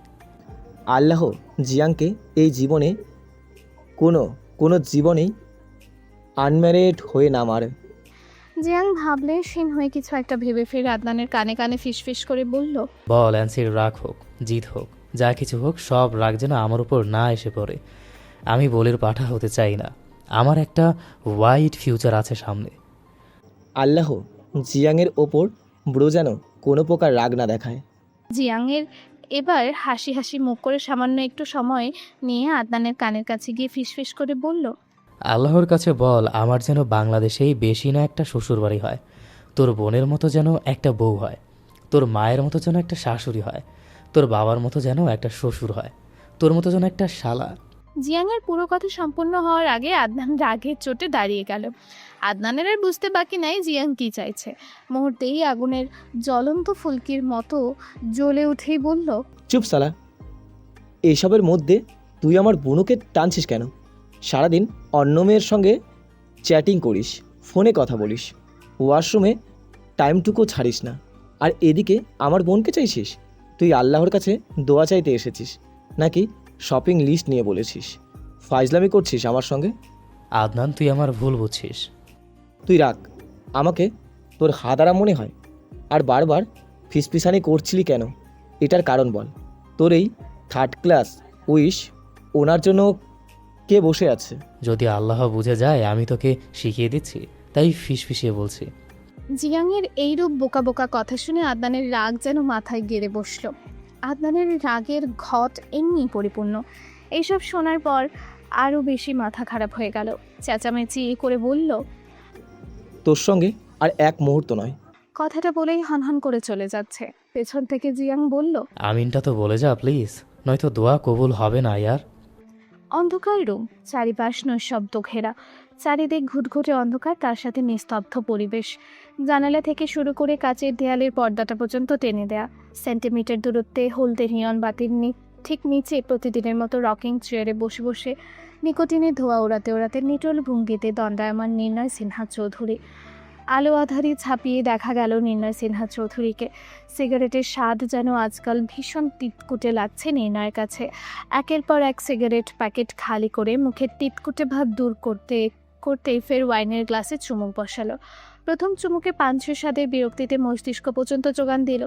আল্লাহ জিয়াংকে এই জীবনে কোনো জীবনেই আনম্যারিড হয়ে না মারে। জিয়াং ভাবলে সিন হয়ে কিছু একটা ভেবে ফিরে আদনানের কানে কানে ফিসফিস করে বলল, বল অ্যান্সির রাগ হোক, জিত হোক, যা কিছু হোক, সব রাগ যেন আমার উপর না এসে পড়ে। আমি বলির পাঠা হতে চাই না। আমার একটা হোয়াইট ফিউচার আছে সামনে। আল্লাহ জিয়াংয়ের ওপর ব্রো যেন কোনো প্রকার রাগ না দেখায়। জিয়াংয়ের এবার হাসি হাসি মুখ করে সামান্য একটু সময় নিয়ে আদনানের কানের কাছে গিয়ে ফিসফিস করে বলল, আল্লাহর কাছে বল আমার যেন বাংলাদেশেই বেশি না একটা শ্বশুরবাড়ি হয়, তোর বোনের মতো যেন একটা বউ হয়, তোর মায়ের মতো যেন একটা শাশুড়ি হয়, তোর বাবার মতো যেন একটা শ্বশুর হয়, তোর মতো যেন একটা শালা। জিয়াংয়ের পুরো কথা সম্পূর্ণ হওয়ার আগে আদনান রাগের চোটে দাঁড়িয়ে গেল। আদনানের আর বুঝতে বাকি নাই জিয়াং কি চাইছে। মুহূর্তেই আগুনের জ্বলন্ত ফুলকির মতো জ্বলে উঠেই বলল, চুপ সালা, এইসবের মধ্যে তুই আমার বুনুকে টানছিস কেন? সারাদিন অন্য মেয়ের সঙ্গে চ্যাটিং করিস, ফোনে কথা বলিস, ওয়াশরুমে টাইমটুকু ছাড়িস না, আর এদিকে আমার বোনকে চাইছিস? তুই আল্লাহর কাছে দোয়া চাইতে এসেছিস নাকি শপিং লিস্ট নিয়ে বলেছিস? ফাইজলামি করছিস আমার সঙ্গে? আদনান, তুই আমার ভুল বুঝছিস। তুই রাখ, আমাকে তোর হাদারা মনে হয়। আর বারবার ফিসফিসানি করছিলি কেন? এটার কারণ বল। তোর এই থার্ড ক্লাস উইশ ওনার জন্য কে বসে আছে? যদি আল্লাহ বুঝে যায় আমি তোকে শিখিয়ে দিচ্ছি, তাই ফিসফিসিয়ে বলছি। জিয়াংয়ের এইরূপ বোকা বোকা কথা শুনে আদনানের রাগ যেন মাথায় গেড়ে বসল। আদনানের রাগের ঘট এমনি পরিপূর্ণ। এইসব শোনার পর আরও বেশি মাথা খারাপ হয়ে গেল। চেঁচামেচি করে বলল, তোর সঙ্গে আর এক মুহূর্ত নয়। কথাটা বলেই হনহন করে চলে যাচ্ছে। পেছন থেকে জিয়াং বলল, আমিনটা তো বলে যা প্লিজ, নয়তো দোয়া কবুল হবে না ইয়ার। অন্ধকার রুম, চারিপাশ নৈশব্দ ঘেরা, চারিদিক ঘুটঘুটে অন্ধকার, তার সাথে নিস্তব্ধ পরিবেশ। জানালা থেকে শুরু করে কাচের দেয়ালের পর্দাটা পর্যন্ত টেনে দেয়া। সেন্টিমিটার দূরত্বে হলদে নিয়ন বাতির ঠিক নিচে প্রতিদিনের মতো রকিং চেয়ারে বসে বসে নিকোটিনের ধোঁয়া ওড়াতে ওড়াতে নিটল ভঙ্গিতে দণ্ডায়মান নির্ণয় সিনহা চৌধুরী। আলো আধারি ছাপিয়ে দেখা গেল নির্ণয় সিনহা চৌধুরীকে। সিগারেটের স্বাদ যেন আজকাল ভীষণ তিতকুটে লাগছে নির্ণয়ের কাছে। একের পর এক সিগারেট প্যাকেট খালি করে মুখের তিতকুটে ভাব দূর করতেই ফের ওয়াইনের গ্লাসে চুমুক বসালো। প্রথম চুমুকে পাঞ্চের স্বাদের বিরক্তিতে মস্তিষ্ক পর্যন্ত যোগান দিল।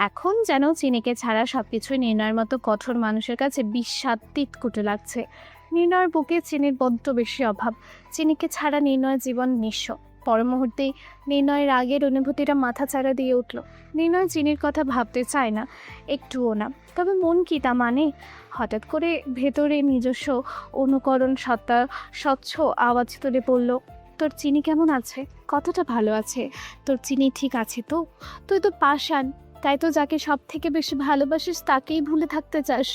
এখন যেন চিনিকে ছাড়া সব কিছুই নির্ণয়ের মতো কঠোর মানুষের কাছে বিস্বাদ তিতকুটে লাগছে। নির্ণয়ের বুকে চিনির বড্ড বেশি অভাব। চিনিকে ছাড়া নির্ণয়ের জীবন নিঃস্ব। পর মুহূর্তেই নির্ণয়ের রাগের অনুভূতিটা মাথা চাড়া দিয়ে উঠল। নির্ণয় চিনির কথা ভাবতে চায় না, একটুও না। তবে মন কি তা মানে? হঠাৎ করে ভেতরে নিজস্ব অনুকরণ সত্তা স্বচ্ছ আওয়াজ তুলে পড়ল, তোর চিনি কেমন আছে? কতটা ভালো আছে? তোর চিনি ঠিক আছে তো? তুই তো পাষাণ, তাই তো যাকে সব থেকে বেশি ভালোবাসিস তাকেই ভুলে থাকতে চাস।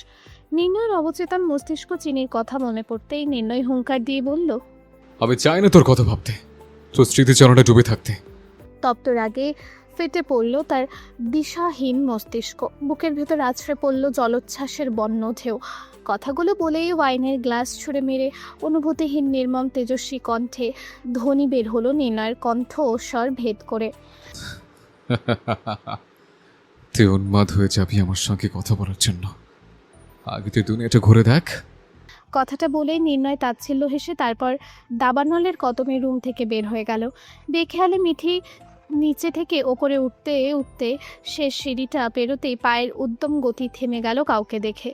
নির্ণয়ের অবচেতন মস্তিষ্ক চিনির কথা মনে পড়তেই নির্ণয় হুঙ্কার দিয়ে বলল, আমি চাই না তোর কথা ভাবতে, তোর স্মৃতিচরণে ডুবে থাকতে। তপ্ত রাগে ফেটে পড়ল তার দিশাহীন মস্তিষ্ক। বুকের ভেতর আছড়ে পড়ল জলোচ্ছ্বাসের বন্য ঢেউ। কথাগুলো বলেই ওয়াইনের গ্লাস ছুঁড়ে মেরে অনুভূতিহীন নির্মম তেজস্বী কণ্ঠে ধ্বনি বের হলো নির্ণয়ের কণ্ঠ ও স্বর ভেদ করে। তুই উন্মাদ হয়ে যাবি আমার সঙ্গে কথা বলার জন্য। আগে তুই দুনিয়াটা ঘুরে দেখ। কথাটা বলেই নির্ণয় তাচ্ছিল্য হেসে তারপর দাবানলের কদমে রুম থেকে বের হয়ে গেল। বেখেয়ালে মিঠি নিচে থেকে ওপরে উঠতে উঠতে শেষ সিঁড়িটা পেরোতেই পায়ের উদ্যম গতি থেমে গেল কাউকে দেখে।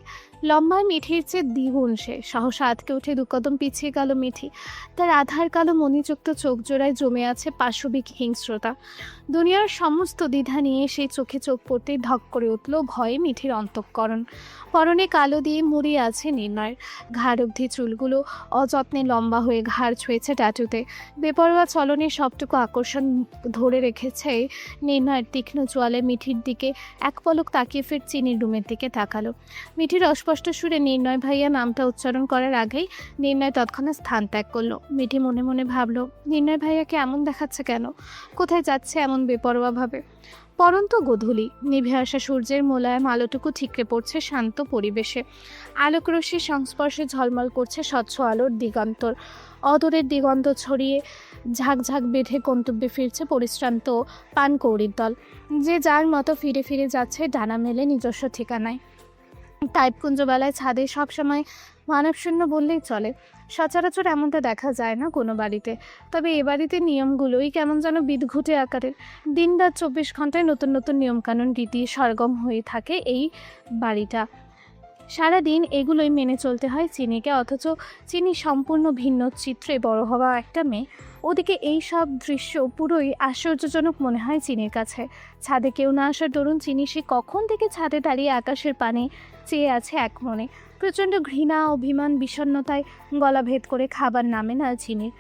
লম্বা মিঠির চেয়ে দ্বিগুণ সে। সহসা আটকে উঠে দুকদম পিছিয়ে গেল মিঠি। তার আধার কালো মণিযুক্ত চোখ জোড়ায় জমে আছে পাশবিক হিংস্রতা। দুনিয়ার সমস্ত দ্বিধা নিয়ে সেই চোখে চোখ পড়তেই ধক করে উঠল ভয়ে মিঠির অন্তঃকরণ। পরনে কালো দিয়ে মুড়িয়ে আছে নির্ণয়ের। ঘাড় অবধি চুলগুলো অযত্নে লম্বা হয়ে ঘাড় ছুঁয়েছে ট্যাটুতে। বেপরোয়া চলনে সবটুকু আকর্ষণ ধরে রেখেছে নির্ণয়ের তীক্ষ্ণ চোয়ালে মিঠির দিকে এক পলক তাকিয়ে ফের চিনির রুমের দিকে তাকালো। মিঠির অস্পষ্ট সুরে নির্ণয় ভাইয়া নামটা উচ্চারণ করার আগেই নির্ণয় তৎক্ষণাৎ স্থান ত্যাগ করলো। মিঠি মনে মনে ভাবল, নির্ণয় ভাইয়াকে এমন দেখাচ্ছে কেন? কোথায় যাচ্ছে এমন বেপরোয়াভাবে? পরন্ত গোধূলি, নিভে আসা সূর্যের মোলায়েম আলোটুকু ঠিকরে পড়ছে শান্ত পরিবেশে। আলোকরশ্মির সংস্পর্শে ঝলমল করছে স্বচ্ছ আলোর দিগন্তর। অদূরের দিগন্ত ছড়িয়ে ঝাঁকঝাঁক বেঁধে গন্তব্যে ফিরছে পরিশ্রান্ত পানকৌড়ির দল, যে যার মতো ফিরে ফিরে যাচ্ছে ডানা মেলে নিজস্ব ঠিকানায়। টাইপকুঞ্জবেলায় ছাদে সবসময় মানবশূন্য বললেই চলে। সচরাচর এমনটা দেখা যায় না কোনো বাড়িতে। তবে এ বাড়িতে নিয়মগুলোই কেমন যেন বিদঘুটে আকারের। দিনরাত 24 ঘন্টায় নতুন নতুন নিয়মকানুন রীতি সরগম হয়ে থাকে এই বাড়িটা। সারাদিন এগুলোই মেনে চলতে হয় চিনিকে, অথচ চিনি সম্পূর্ণ ভিন্ন চিত্রে বড় হওয়া একটা মেয়ে। ওদিকে এই সব দৃশ্য পুরোই আশ্চর্যজনক মনে হয় চিনির কাছে। ছাদে কেউ না আসার দরুন চিনি সে কখন থেকে ছাদে দাঁড়িয়ে আকাশের পানে চেয়ে আছে এক মনে। প্রচণ্ড ঘৃণা, অভিমান, বিষণ্ণতায় গলা ভেদ করে খাবার নামে না চিনির।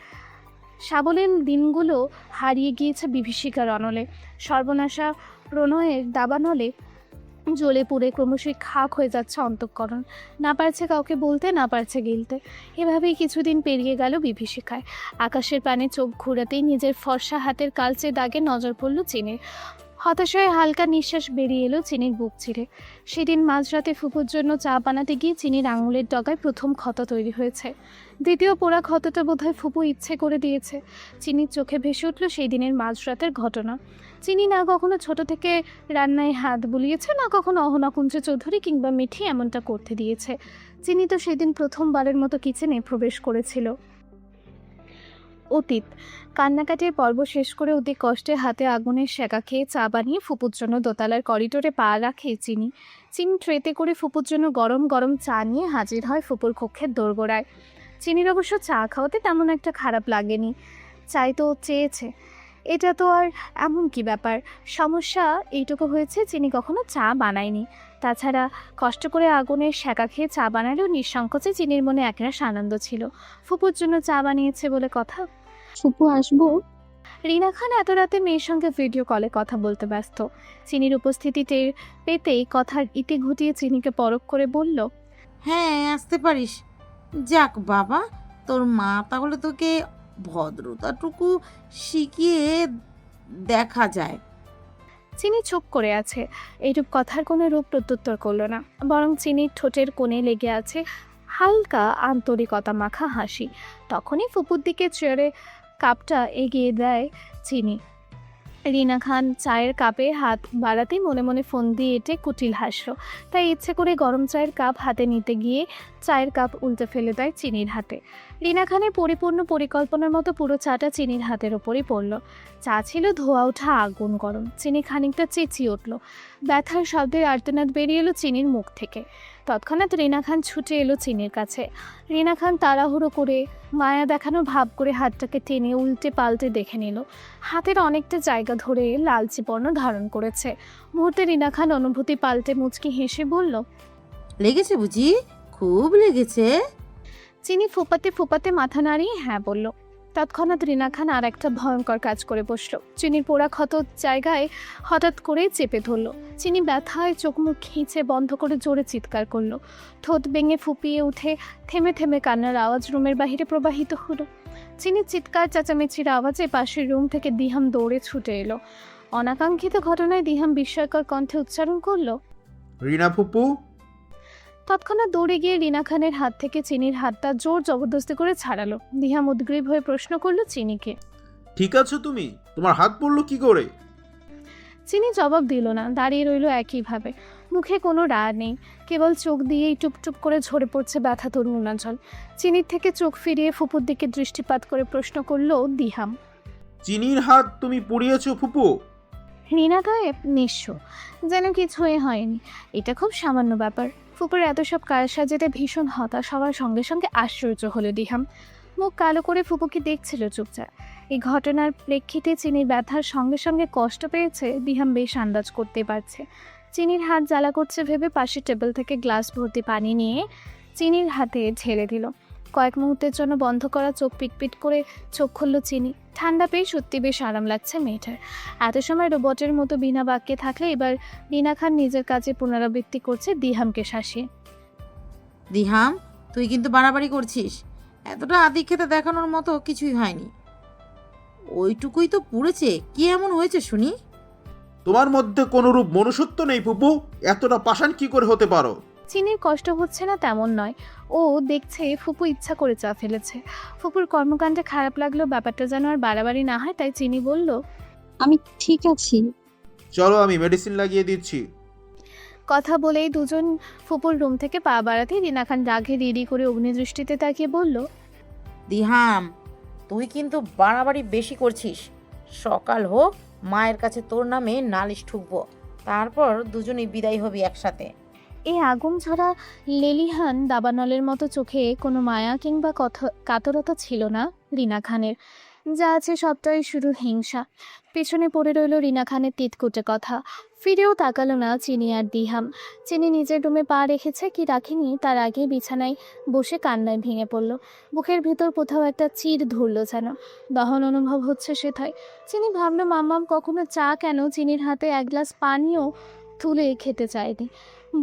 সাবলীল দিনগুলো হারিয়ে গিয়েছে বিভীষিকার অনলে। সর্বনাশা প্রণয়ের দাবানলে জ্বলে পুড়ে ক্রমশই খাক হয়ে যাচ্ছে অন্তঃকরণ। না পারছে কাউকে বলতে, না পারছে গিলতে। এভাবেই কিছুদিন পেরিয়ে গেল বিভীষিকায়। আকাশের পানে চোখ ঘুরাতেই নিজের ফর্সা হাতের কালচে দাগে নজর পড়ল চিনির। হতাশায় হালকা নিঃশ্বাস বেরিয়ে এলো চিনির বুক চিরে। সেদিন মাঝরাতে ফুপুর জন্য চা বানাতে গিয়ে চিনির আঙুলের ডগায় প্রথম ক্ষত তৈরি হয়েছে। দ্বিতীয় পোড়া ক্ষতটা বোধহয় ফুপু ইচ্ছে করে দিয়েছে। চিনির চোখে ভেসে উঠল সেই দিনের মাঝরাতের ঘটনা। চিনি না কখনো ছোট থেকে রান্নায় হাত বুলিয়েছে, না কখনো অহনাকুঞ্জ চৌধুরী কিংবা মিঠি এমনটা করতে দিয়েছে। চিনি তো সেদিন প্রথমবারের মতো কিচেনে প্রবেশ করেছিল। অতীত কান্নাকাটির পর্ব শেষ করে অতি কষ্টে হাতে আগুনের সেকা খেয়ে চা বানিয়ে ফুপুর জন্য দোতলার করিডোরে পা রাখে চিনি। চিনি ট্রেতে করে ফুপুর জন্য গরম গরম চা নিয়ে হাজির হয় ফুপুর কক্ষের দোরগোড়ায়। চিনির অবশ্য চা খাওয়াতে তেমন একটা খারাপ লাগেনি। চাই তো চেয়েছে, এটা তো আর এমন কি ব্যাপার। সমস্যা এইটুকু হয়েছে, চিনি কখনো চা বানায়নি। তাছাড়া কষ্ট করে আগুনের সেকা খেয়ে চা বানালেও নিঃসংকোচে চিনির মনে একরাশ আনন্দ ছিল। ফুপুর জন্য চা বানিয়েছে বলে কথা। ফুপু আসবো? রিনা খান এত রাতে মেয়ের সঙ্গে ভিডিও কলে কথা বলতে ব্যস্ত। চিনির উপস্থিতি টের পেতেই কথার ইতি ঘটিয়ে চিনিকে পরখ করে বলল, হ্যাঁ আসতে পারিস। যাক বাবা, তোর মা তাহলে তোকে ভদ্রতাটুকু শিখিয়ে দেখা যায়। চিনি চুপ করে আছে। এইরূপ কথার কোনো রূপ প্রত্যুত্তর করলো না, বরং চিনির ঠোঁটের কোণে লেগে আছে হালকা আন্তরিকতা মাখা হাসি। তখনই ফুপুর দিকে চেয়ারে কাপটা এগিয়ে দেয় চিনি। রিনা খান চায়ের কাপে হাত বাড়াতেই মনে মনে ফোন দিয়ে এঁটে কুটিল হাসল। তাই ইচ্ছে করে গরম চায়ের কাপ হাতে নিতে গিয়ে চায়ের কাপ উল্টে ফেলে দেয় চিনির হাতে। রিনা খানের পরিপূর্ণ পরিকল্পনার মতো পুরো চাটা চিনির হাতের ওপরই পড়ল। চা ছিল ধোয়া ওঠা আগুন গরম। চিনি খানিকটা চেঁচিয়ে উঠল। ব্যথার শব্দের আর্তনাদ বেরিয়ে এলো চিনির মুখ থেকে। তৎক্ষণাৎ রিনা খান ছুটে এলো চিনির কাছে। রিনা খান তাড়াহুড়ো করে মায়া দেখানো ভাব করে হাতটাকে টেনে উল্টে পাল্টে দেখে নিল। হাতের অনেকটা জায়গা ধরে লালচে বর্ণ ধারণ করেছে। মুহূর্তে রিনা খান অনুভূতি পাল্টে মুচকি হেসে বলল, লেগেছে বুঝি? খুব লেগেছে? চিনি ফোপাতে ফোপাতে মাথা নাড়িয়ে হ্যাঁ বলল। তৎক্ষণাৎ রিনা খান আর একটা ভয়ঙ্কর কাজ করে বসলো। চিনির পোড়া ক্ষত জায়গায় হঠাৎ করে চেপে ধরলো। চিনি ব্যথায় চোখ মুখ খিঁচে বন্ধ করে জোরে চিৎকার করলো। ঠোঁট ভেঙে ফুপিয়ে উঠে থেমে থেমে কান্নার আওয়াজ রুমের বাহিরে প্রবাহিত হলো। চিনির চিৎকার চেঁচামেচির আওয়াজে পাশের রুম থেকে দিহাম দৌড়ে ছুটে এলো। অনাকাঙ্ক্ষিত ঘটনায় দিহাম বিস্ময়কর কণ্ঠে উচ্চারণ করলো, রিনা ফুপু। তৎক্ষণাৎ দৌড়ে গিয়ে রিনা খানের হাত থেকে চিনির হাতটা জোর জবরদস্তি করে ছাড়ালো। দিহাম উদ্গ্রীব হয়ে প্রশ্ন করলো চিনিকে, ঠিক আছো তুমি? তোমার হাত পড়লো কি করে? চিনি জবাব দিল না, দাঁড়িয়ে রইল একইভাবে। মুখে কোনো রাগ নেই, কেবল চোখ দিয়েই টুপটুপ করে ঝরে পড়ছে ব্যথা তরুণাচল। চিনির থেকে চোখ ফিরিয়ে ফুপুর দিকে দৃষ্টিপাত করে প্রশ্ন করলো দিহাম, চিনির হাত তুমি পুড়িয়েছো ফুপু? রিনা গায়েব, নিঃস্ব, যেন কিছুই হয়নি। এটা খুব সামান্য ব্যাপার। ফুপুর এত সব কারসাজিতে ভীষণ হতাশ হওয়ার সঙ্গে সঙ্গে আশ্চর্য হলো দিহাম। মুখ কালো করে ফুপুকে দেখছিল চুপচাপ। এই ঘটনার প্রেক্ষিতে চিনির ব্যথার সঙ্গে সঙ্গে কষ্ট পেয়েছে দিহাম বেশ আন্দাজ করতে পারছে। চিনির হাত জ্বালা করছে ভেবে পাশের টেবিল থেকে গ্লাস ভর্তি পানি নিয়ে চিনির হাতে ঢেলে দিল। কয়েক মুহূর্তের জন্য বন্ধ করা চোখ পিটপিট করে চোখ খুলল চিনি। ঠান্ডা পেয়ে সত্যি বেশ আরাম লাগছে মেয়েটার। এত সময় রোবটের মতো বিনা বাক্যে থাকলে এবার রিনা খান নিজের কাজে পুনরাবৃত্তি করছে দিহামকে শাসিয়ে। দিহাম, তুই কিন্তু বাড়াবাড়ি করছিস। এতটা আদিক্ষেতা দেখানোর মতো কিছুই হয়নি। ওইটুকুই তো পুড়েছে, কি এমন হয়েছে শুনি? তোমার মধ্যে কোনরূপ মনুষ্যত্ব নেই ফুপু, এতটা পাষাণ কি করে হতে পারো? চিনির কষ্ট হচ্ছে না তেমন নয়, ও দেখছে ফুপু ইচ্ছা করে চা ফেলেছে। ফুপুর কর্মকাণ্ডে খারাপ লাগলো, ব্যাপারটা যেন আর বাড়াবাড়ি না হয়, তাই চিনি বলল, আমি ঠিক আছি। চলো আমি মেডিসিন লাগিয়ে দিচ্ছি। কথা বলেই দুজন ফুপুর রুম থেকে পা বাড়াতেই রিনা খান রাগে রিডি করে অগ্নিদৃষ্টিতে তাকিয়ে বলল, দিহাম, তুই কিন্তু বাড়াবাড়ি বেশি করছিস। সকাল হোক, মায়ের কাছে তোর নামে নালিশ ঠুকবো, তারপর দুজনেই বিদায় হবি একসাথে। এই আগুন ঝরা লেলিহান দাবানলের মতো চোখে কোনো মায়া কিংবা কাতরতা ছিল না রিনা খানের। যা আছে সবটাই শুধু হিংসা। পেছনে পড়ে রইল রিনা খানের তিতকুটে কথা। ফিরেও তাকালো না চিনি আর দিহাম। চিনি নিজের রুমে পা রেখেছে কি রাখেনি তার আগে বিছানায় বসে কান্নায় ভেঙে পড়ল। বুকের ভেতর কোথাও একটা চির ধরল যেন, দহন অনুভব হচ্ছে সেথায়। চিনি ভাবলো মাম্মাম কখনো চা কেন চিনির হাতে এক গ্লাস পানিও তুলে খেতে চায়নি।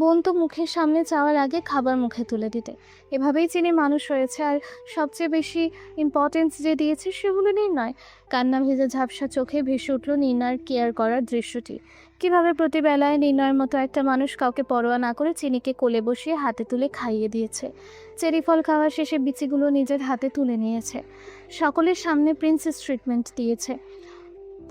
বোন তো মুখের সামনে চাওয়ার আগে খাবার মুখে তুলে দিতে। এভাবেই চিনি মানুষ হয়েছে। আর সবচেয়ে বেশি ইম্পর্টেন্স যে দিয়েছে সেগুলো নির্ণয়। কান্না ভেজে ঝাপসা চোখে ভেসে উঠল নির্ণয়ের কেয়ার করার দৃশ্যটি। কীভাবে প্রতিবেলায় নির্ণয়ের মতো একটা মানুষ কাউকে পরোয়া না করে চিনিকে কোলে বসিয়ে হাতে তুলে খাইয়ে দিয়েছে। চেরি ফল খাওয়া শেষে বিচিগুলো নিজের হাতে তুলে নিয়েছে। সকলের সামনে প্রিন্সেস ট্রিটমেন্ট দিয়েছে।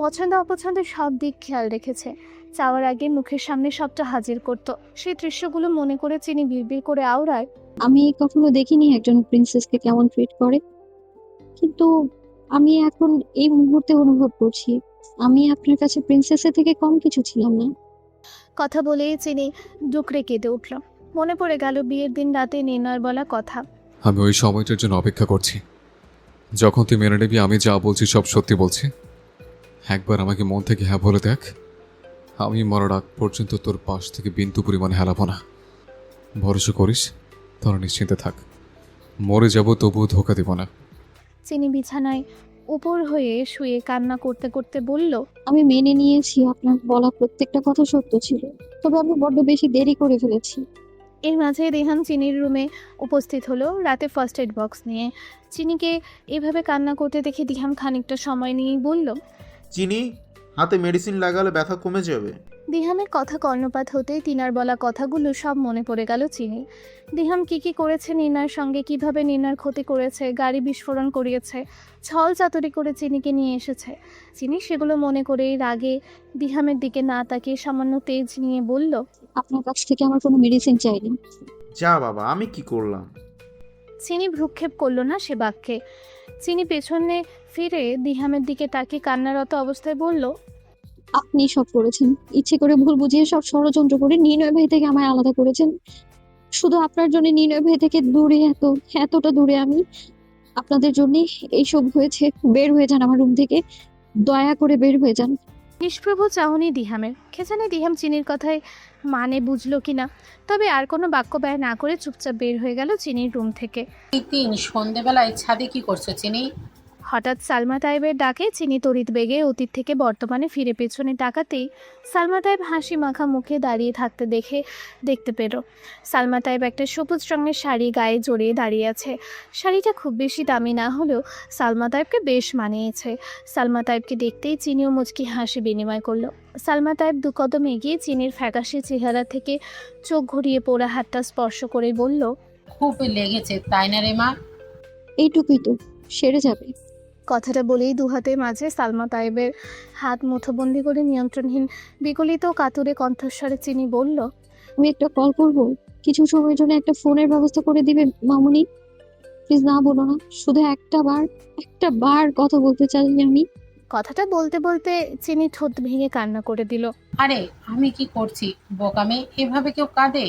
পছন্দ অপছন্দের সব দিক খেয়াল রেখেছে। চাওয়ার আগে মুখের সামনে সবটা হাজির করত। সেই দৃশ্যগুলো মনে করে চিনি বিড়বিড় করে আওড়ায়, আমি কখনো দেখিনি একজন প্রিন্সেসকে কেমন ট্রিট করে, কিন্তু আমি এখন এই মুহূর্তে অনুভব করছি আমি আপনার কাছে প্রিন্সেসের থেকে কম কিছু ছিলাম না। কথা বলেই চিনি ডুকরে কেঁদে উঠল। মনে পড়ে গেল বিয়ের দিন রাতে নির্ণয়ের বলা কথা। আমি ওই সময়টার জন্য অপেক্ষা করছি, যখন তুই মেনে নিবি আমি যা বলছি সব সত্যি বলছি। একবার আমাকে মন থেকে হ্যাঁ বলে দেখ, আমি মরার আগ পর্যন্ত তোর পাশ থেকে বিন্দু পরিমাণে হেলাবো না। ভরসা করিস, তোরা নিশ্চিন্তে থাক। মরে যাব তবুও ধোকা দিব না। চিনি বিছানায় উপর হয়ে শুয়ে কান্না করতে করতে বলল, আমি মেনে নিয়েছি আপনার বলা প্রত্যেকটা কথা সত্য ছিল, তবে আমি বড্ড বেশি দেরি করে ফেলেছি। এর মাঝে রেহান চিনির রুমে উপস্থিত হলো রাতে ফার্স্ট এড বক্স নিয়ে। চিনিকে এভাবে কান্না করতে দেখে দিহাম খানিকটা সময় নিয়েই বলল, চিনি, হাতে মেডিসিন লাগালে ব্যথা কমে যাবে। দিহামের কথা কর্ণপাত হতেই তিনার বলা কথাগুলো সব মনে পড়ে গেল চিনি। দিহাম কি করেছে নির্ণয়ের সঙ্গে, কিভাবে নির্ণয়ের ক্ষতি করেছে, গাড়ি বিস্ফোরণ করিয়েছে, ছল চাতুরি করে চিনিকে নিয়ে এসেছে। চিনি সেগুলো মনে করেই রাগে দিহামের দিকে না তাকিয়ে সামান্য তেজ নিয়ে বলল, আপনার কাছ থেকে আমার কোনো মেডিসিন চাইনি। যা বাবা, আমি কি করলাম? চিনি ভ্রুক্ষেপ করলো না সে বাক্যে। চিনি পেছনে ফিরে দিহামের দিকে তাকিয়ে কান্নারত অবস্থায় বলল, আপনি সব করেছেন, ইচ্ছে করে ভুল বুঝিয়ে সব ষড়যন্ত্র করে নির্ণয় ভাই থেকে আমায় আলাদা করেছেন। শুধু আপনার জন্য নির্ণয় ভাই থেকে দূরে, এতটা দূরে আমি। আপনাদের জন্য এইসব হয়েছে। বের হয়ে যান আমার রুম থেকে, দয়া করে বের হয়ে যান। নিষ্প্রভ চাহনি দিহামের। খেজানে দিহাম চিনির কথায় মানে বুঝলো কিনা, তবে আর কোনো বাক্য ব্যয় না করে চুপচাপ বের হয়ে গেল চিনির রুম থেকে। এই দিন সন্ধেবেলায় ছাদে কি করছো চিনি? হঠাৎ সালমা তাইবের ডাকে চিনি তড়িৎ বেগে অতীত থেকে বর্তমানে ফিরে পেছনে তাকাতেই সালমা তাইব হাসি মাখা মুখে দাঁড়িয়ে থাকতে দেখতে পেল। সালমা তাইব একটা সবুজ রঙের শাড়ি গায়ে জড়িয়ে দাঁড়িয়ে আছে। শাড়িটা খুব বেশি দামি না হলেও সালমা তাইবকে বেশ মানিয়েছে। সালমা তাইবকে দেখতেই চিনিও মুচকি হাসি বিনিময় করলো। সালমা তাইব দু কদম এগিয়ে চিনির ফ্যাকাশে চেহারা থেকে চোখ ঘুরিয়ে পোড়া হাতটা স্পর্শ করে বলল, খুব লেগেছে তাই না রে মা? এইটুকুই তো, সেরে যাবে। কথাটা বলেই দু হাতের মাঝে সালমা তাইবের হাত মুঠোবন্দি করে নিয়ন্ত্রণহীন বিকলিত কাতুরে কণ্ঠস্বরে চিনি বলল, আমি একটা কল করবো, কিছু সময়ের জন্য একটা ফোনের ব্যবস্থা করে দিবে মামুনি? প্লিজ না বলো না, শুধু একটা বার কথা বলতে চাই আমি। কথাটা বলতে বলতে চিনি ঠোঁট ভেঙে কান্না করে দিল। আরে আমি কি করছি বোকামে, এভাবে কেউ কাঁদে?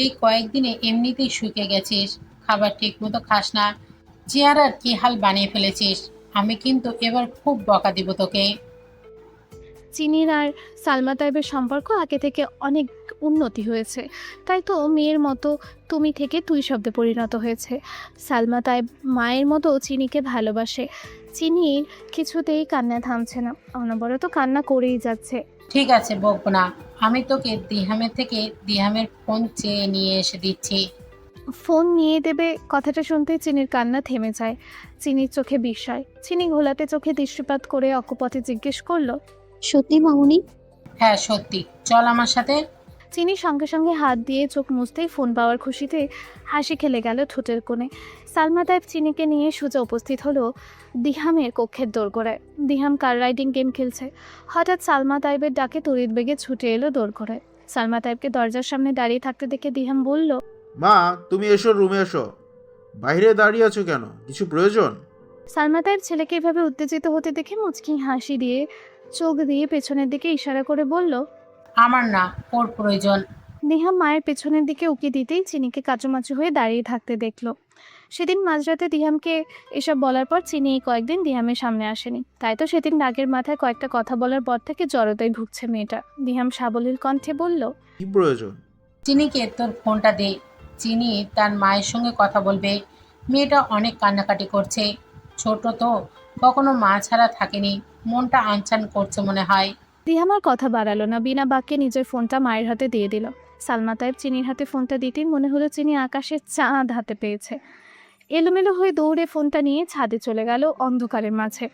এই কয়েকদিনে এমনিতেই শুকিয়ে গেছিস, খাবার ঠিক মতো খাস না, চেহারার কি হাল বানিয়ে ফেলেছিস। আমি কিন্তু এবার খুব বকা দিব তোকে। চিনির আর সালমা তাইবের সম্পর্ক আগে থেকে অনেক উন্নতি হয়েছে, তাই তো মেয়ের মতো তুমি থেকে তুই শব্দে পরিণত হয়েছে। সালমা তাইব মায়ের মতো চিনিকে ভালোবাসে। চিনির কিছুতেই কান্না থামছে না, অনবরত কান্না করেই যাচ্ছে। ঠিক আছে বকবো না, আমি তোকে দিহামের থেকে দিহামের ফোন চেয়ে নিয়ে এসে দিচ্ছি। ফোন নিয়ে দেবে কথাটা শুনতে চিনির কান্না থেমে যায়। চিনির চোখে বিস্ময়। চিনি ঘোলাটে চোখে দৃষ্টিপাত করে অকপটে জিজ্ঞেস করলো, সত্যি মামুনি? হ্যাঁ সত্যি, চল আমার সাথে। চিনি সঙ্গে সঙ্গে হাত দিয়ে চোখ মুছতেই ফোন পাওয়ার খুশিতে হাসি খেলে গেল ঠোঁটের কোণে। সালমা তাইব চিনিকে নিয়ে সোজা উপস্থিত হলো দিহামের কক্ষের দোরগোড়ায়। দিহাম কার রাইডিং গেম খেলছে। হঠাৎ সালমা তাইবের ডাকে তড়িৎ বেগে ছুটে এলো দোরগোড়ায়। সালমা তাইবকে দরজার সামনে দাঁড়িয়ে থাকতে দেখে দিহাম বলল, মা, তুমি এসো, রুমে এসো। বাইরে দাঁড়িয়ে আছো কেন? কিছু প্রয়োজন? সালমা তাইব ছেলেকে এভাবে উত্তেজিত হতে দেখে মুচকি হাসি দিয়ে চোখ দিয়ে পেছনের দিকে ইশারা করে বলল, আমার না, ওর প্রয়োজন। দিহাম মায়ের পেছনের দিকে উকি দিতেই চিনিকে কাচুমাচু হয়ে দাঁড়িয়ে থাকতে দেখলো। সেদিন মাঝরাতে দিহামকে এসব বলার পর চিনি এই কয়েকদিন দিহামের সামনে আসেনি, তাই তো সেদিন রাগের মাথায় কয়েকটা কথা বলার পর থেকে জড়তায় ভুগছে মেয়েটা। দিহাম সাবলীল কণ্ঠে বলল, কি প্রয়োজন? চিনিকে তোর ফোনটা দে, চিনি তার মায়ের সঙ্গে কথা বলবে। মেয়েটা অনেক কান্নাকাটি করছে, ছোট তো, কখনো মা ছাড়া থাকেনি, মনটা আনচান করছে মনে হয়। দিহাম আর কথা বাড়ালো না, বিনা বাক্যে নিজের ফোনটা মায়ের হাতে দিয়ে দিল। সালমা তাইব চিনির হাতে ফোনটা দিতেই মনে হলো চিনি আকাশের চাঁদ হাতে পেয়েছে। এলোমেলো হয়ে দৌড়ে ফোনটা নিয়ে ছাদে চলে গেল অন্ধকারের মাঝে।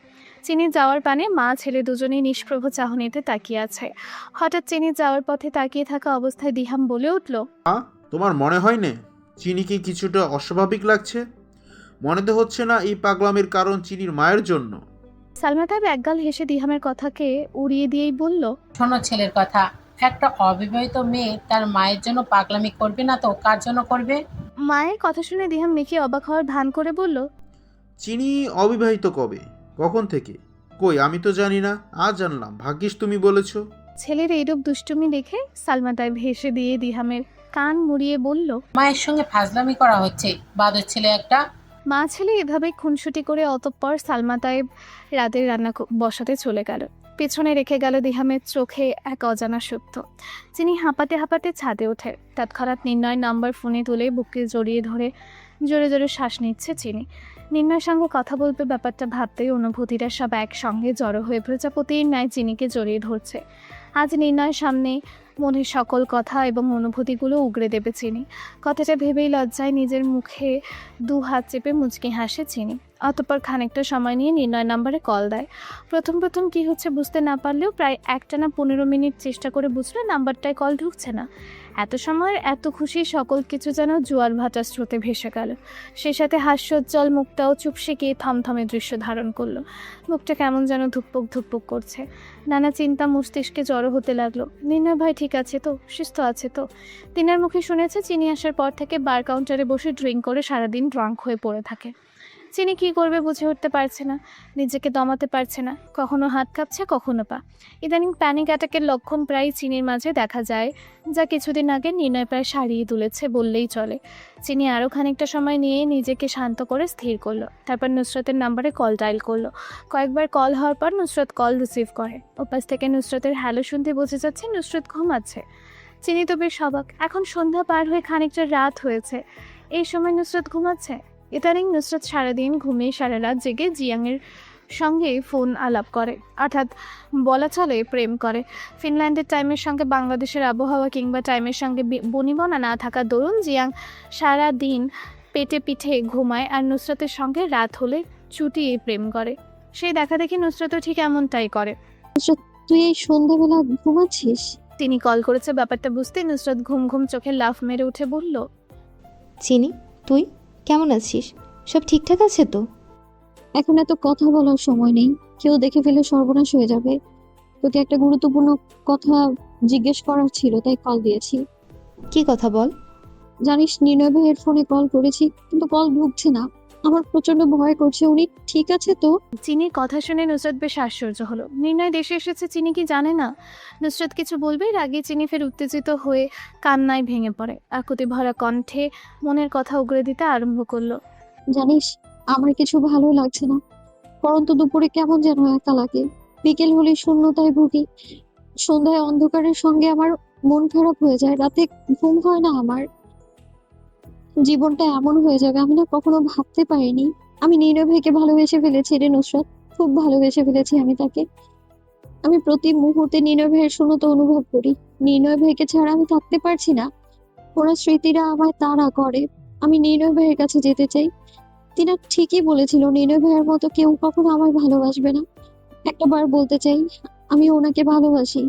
চিনি যাওয়ার পানে মা ছেলে দুজনেই নিষ্প্রভ চাহনিতে তাকিয়ে আছে। হঠাৎ চিনি যাওয়ার পথে তাকিয়ে থাকা অবস্থায় দিহাম বলে উঠল, তোমার মনে হয় না চিনিকে কিছুটা অস্বাভাবিক লাগছে? মনে তো হচ্ছে না এই পাগলামের কারণ চিনির মায়ের জন্য? সালমা তাইব একগাল হেসে দিহামের কথাকে উড়িয়ে দিয়েই বলল, শোনো ছেলের কথা, একটা অবিবাহিত মেয়ে তার মায়ের জন্য পাগলামি করবে না তো কার জন্য করবে? মায়ের কথা শুনে দিহাম মেখে অবাক হওয়ার ভান করে বলল, চিনি অবিবাহিত কবে, কখন থেকে? কই, আমি তো জানি না, আজ জানলাম। ভাগ্যিস তুমি বলেছো। ছেলের এইরূপ দুষ্টুমি দেখে সালমা তাইব হেসে দিয়ে দিহামের কান মুড়িয়ে বলল, মায়ের সঙ্গে ফাজলামি করা হচ্ছে, বাদর ছেলে একটা। মা ছেলে এভাবে খুনসুটি করে অতঃপর সালমা তাইব রাতের রান্না বসাতে চলে গেল। পেছনে রেখে গেল দিহামের চোখে এক অজানা সত্য। চিনি হাঁপাতে হাঁপাতে ছাদে ওঠে। তৎক্ষণাৎ নির্ণয় নাম্বার ফোনে তুলে বুকে জড়িয়ে ধরে জোরে জোরে শ্বাস নিচ্ছে চিনি। নির্ণয়ের সঙ্গে কথা বলবে ব্যাপারটা ভাবতেই অনুভূতিরা সব একসঙ্গে জড়ো হয়ে প্রজাপতির ন্যায় চিনিকে জড়িয়ে ধরছে। আজ নির্ণয়ের সামনে মনের সকল কথা এবং অনুভূতিগুলো উগড়ে দেবে চিনি। কথাটা ভেবেই লজ্জায় নিজের মুখে দু হাত চেপে মুচকি হাসে চিনি। অতঃপর খানিকটা সময় নিয়ে নির্ণয় নাম্বারে কল দেয়। প্রথম প্রথম কী হচ্ছে বুঝতে না পারলেও প্রায় একটানা 15 মিনিট চেষ্টা করে বুঝলে নাম্বারটায় কল ঢুকছে না। এত সময়ের এত খুশি সকল কিছু যেন জোয়ার ভাটার স্রোতে ভেসে গেল। সে সাথে হাস্যোজ্জ্বল মুখটাও চুপসে গিয়ে থমথমে দৃশ্য ধারণ করলো। মুখটা কেমন যেন ধুকপুক ধুকপুক করছে। নানা চিন্তা মস্তিষ্কে জড়ো হতে লাগলো। নির্ণয় ভাই ঠিক আছে তো, সুস্থ আছে তো? তিনার মুখে শুনেছে চিনি আসার পর থেকে বার কাউন্টারে বসে ড্রিঙ্ক করে সারাদিন ড্রাঙ্ক হয়ে পড়ে থাকে। চিনি কী করবে বুঝে উঠতে পারছে না, নিজেকে দমাতে পারছে না, কখনো হাত কাঁপছে কখনো পা। ইদানিং প্যানিক অ্যাটাকের লক্ষণ প্রায় চিনির মাঝে দেখা যায়, যা কিছুদিন আগে নির্ণয় প্রায় সারিয়ে তুলেছে বললেই চলে। চিনি আরও খানিকটা সময় নিয়ে নিজেকে শান্ত করে স্থির করলো। তারপর নুসরতের নাম্বারে কল ডায়াল করলো। কয়েকবার কল হওয়ার পর নুসরত কল রিসিভ করে। ওপাশ থেকে নুসরতের হ্যালো শুনতে বোঝা যাচ্ছে নুসরত ঘুমাচ্ছে। চিনি তো বেশ অবাক, এখন সন্ধ্যা পার হয়ে খানিকটা রাত হয়েছে, এই সময় নুসরত ঘুমাচ্ছে। ইদানিং নুসরত সারাদিন ঘুমিয়ে সারা রাত জেগে জিয়াংয়ের সঙ্গে ফোন আলাপ করে, অর্থাৎ বলা চলে প্রেম করে। ফিনল্যান্ডের টাইমের সঙ্গে বাংলাদেশের আবহাওয়া কিংবা টাইমের সঙ্গে বনিবনা না থাকার দরুন জিয়াং সারা দিন পেটে পিঠে ঘুমায় আর নুসরতের সঙ্গে রাত হলে চুটিয়ে প্রেম করে। সেই দেখা দেখি নুসরতও ঠিক এমনটাই করে। তুই এই সন্ধ্যাবেলা ঘুমাচ্ছিস? তিনি কল করেছে ব্যাপারটা বুঝতে নুসরত ঘুম ঘুম চোখে লাফ মেরে উঠে বলল, চিনি, তুই কেমন আছিস? সব ঠিকঠাক আছে তো? এখন এত কথা বলার সময় নেই, কেউ দেখে ফেলে সর্বনাশ হয়ে যাবে। তোকে একটা গুরুত্বপূর্ণ কথা জিজ্ঞেস করার ছিল, তাই কল দিয়েছি। কি কথা বল? জানিস নির্ণয় ভাইয়ের ফোনে কল করেছি কিন্তু কল ঢুকছে না। আমার প্রচন্ড ভয় করছে। উনি ঠিক আছে তো? চিনির কথা শুনে নুসরাত বেশ আশ্চর্য হলো। নির্ণয় দেশে এসেছে চিনি কি জানে না? নুসরাত কিছু বলবেই আগে চিনি ফের উত্তেজিত হয়ে কান্নায় ভেঙে পড়ে। আকুতি ভরা কণ্ঠে মনের কথা উগরে দিতে আরম্ভ করলো। জানিস, আমার কিছু ভালো লাগছে না। পরন্তু দুপুরে কেমন যেন একা লাগে। বিকেল হলে শূন্যতায় ভুগি। সন্ধ্যায় অন্ধকারের সঙ্গে আমার মন খারাপ হয়ে যায়। রাতে ঘুম হয় না আমার। জীবনটা এমন হয়ে যাবে আমি না কখনো ভাবতে পারিনি। আমি নির্ণয় ভাইকে ভালোবেসে ফেলেছি রে নুসরাত, খুব ভালোবেসে ফেলেছি আমি তাকে। আমি প্রতি মুহূর্তে নির্ণয় ভাইয়ের শূন্যতা অনুভব করি। নির্ণয় ভাইকে ছাড়া আমি থাকতে পারছি না। ওরা স্মৃতিরা আমায় তাড়া করে। আমি নির্ণয় ভাইয়ের কাছে যেতে চাই। টিনা ঠিকই বলেছিল, নির্ণয় ভাইয়ের মতো কেউ কখনো আমায় ভালোবাসবে না। একটা বার বলতে চাই, আমি ওনাকে ভালোবাসি।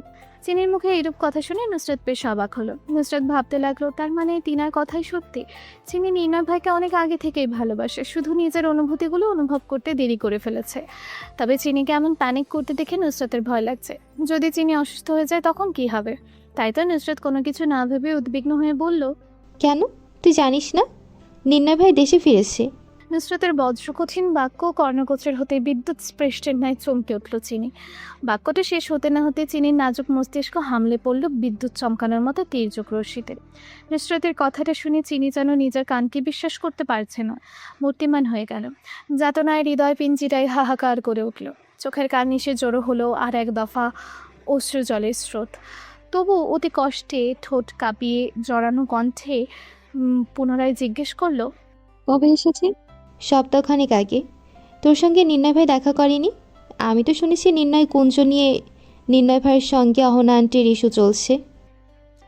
চিনির মুখে এরূপ কথা শুনে নুসরাত বেশ অবাক হলো। নুসরাত ভাবতে লাগলো, তার মানে টিনার কথাই সত্যি। চিনি নির্ণয় ভাইকে অনেক আগে থেকেই ভালোবাসে, শুধু নিজের অনুভূতিগুলো অনুভব করতে দেরি করে ফেলেছে। তবে চিনিকে এমন প্যানিক করতে দেখে নুসরাতের ভয় লাগছে। যদি চিনি অসুস্থ হয়ে যায় তখন কি হবে? তাই তো নুসরাত কোনো কিছু না ভেবে উদ্বিগ্ন হয়ে বলল, কেন, তুই জানিস না নির্ণয় ভাই দেশে ফিরেছে? নুসরাতের বজ্রকঠিন বাক্য কর্ণগোচর হতে বিদ্যুৎ স্পৃষ্টের ন্যায় চমকে উঠল চিনি। বাক্যটা শেষ হতে না হতে চিনির নাজুক মস্তিষ্ক হামলে পড়ল বিদ্যুৎ চমকানোর মতো তীর্যক রশ্মিতে। নুসরাতের কথাটা শুনে চিনি যেন নিজের কানকে বিশ্বাস করতে পারছে না, মূর্তিমান হয়ে গেল। যাতনায় হৃদয় পিঞ্জিরায় হাহাকার করে উঠল। চোখের কার্নিশে জড়ো হলো আর এক দফা অশ্রু জলের স্রোত। তবু অতি কষ্টে ঠোঁট কাঁপিয়ে জড়ানো কণ্ঠে পুনরায় জিজ্ঞেস করলো, কবে এসেছে? সপ্তাহখানেক আগে। তোর সঙ্গে নির্ণয় ভাই দেখা করেনি? আমি তো শুনেছি নির্ণয় কুঞ্জ নিয়ে নির্ণয় ভাইয়ের সঙ্গে অহনা আন্টির ইস্যু চলছে।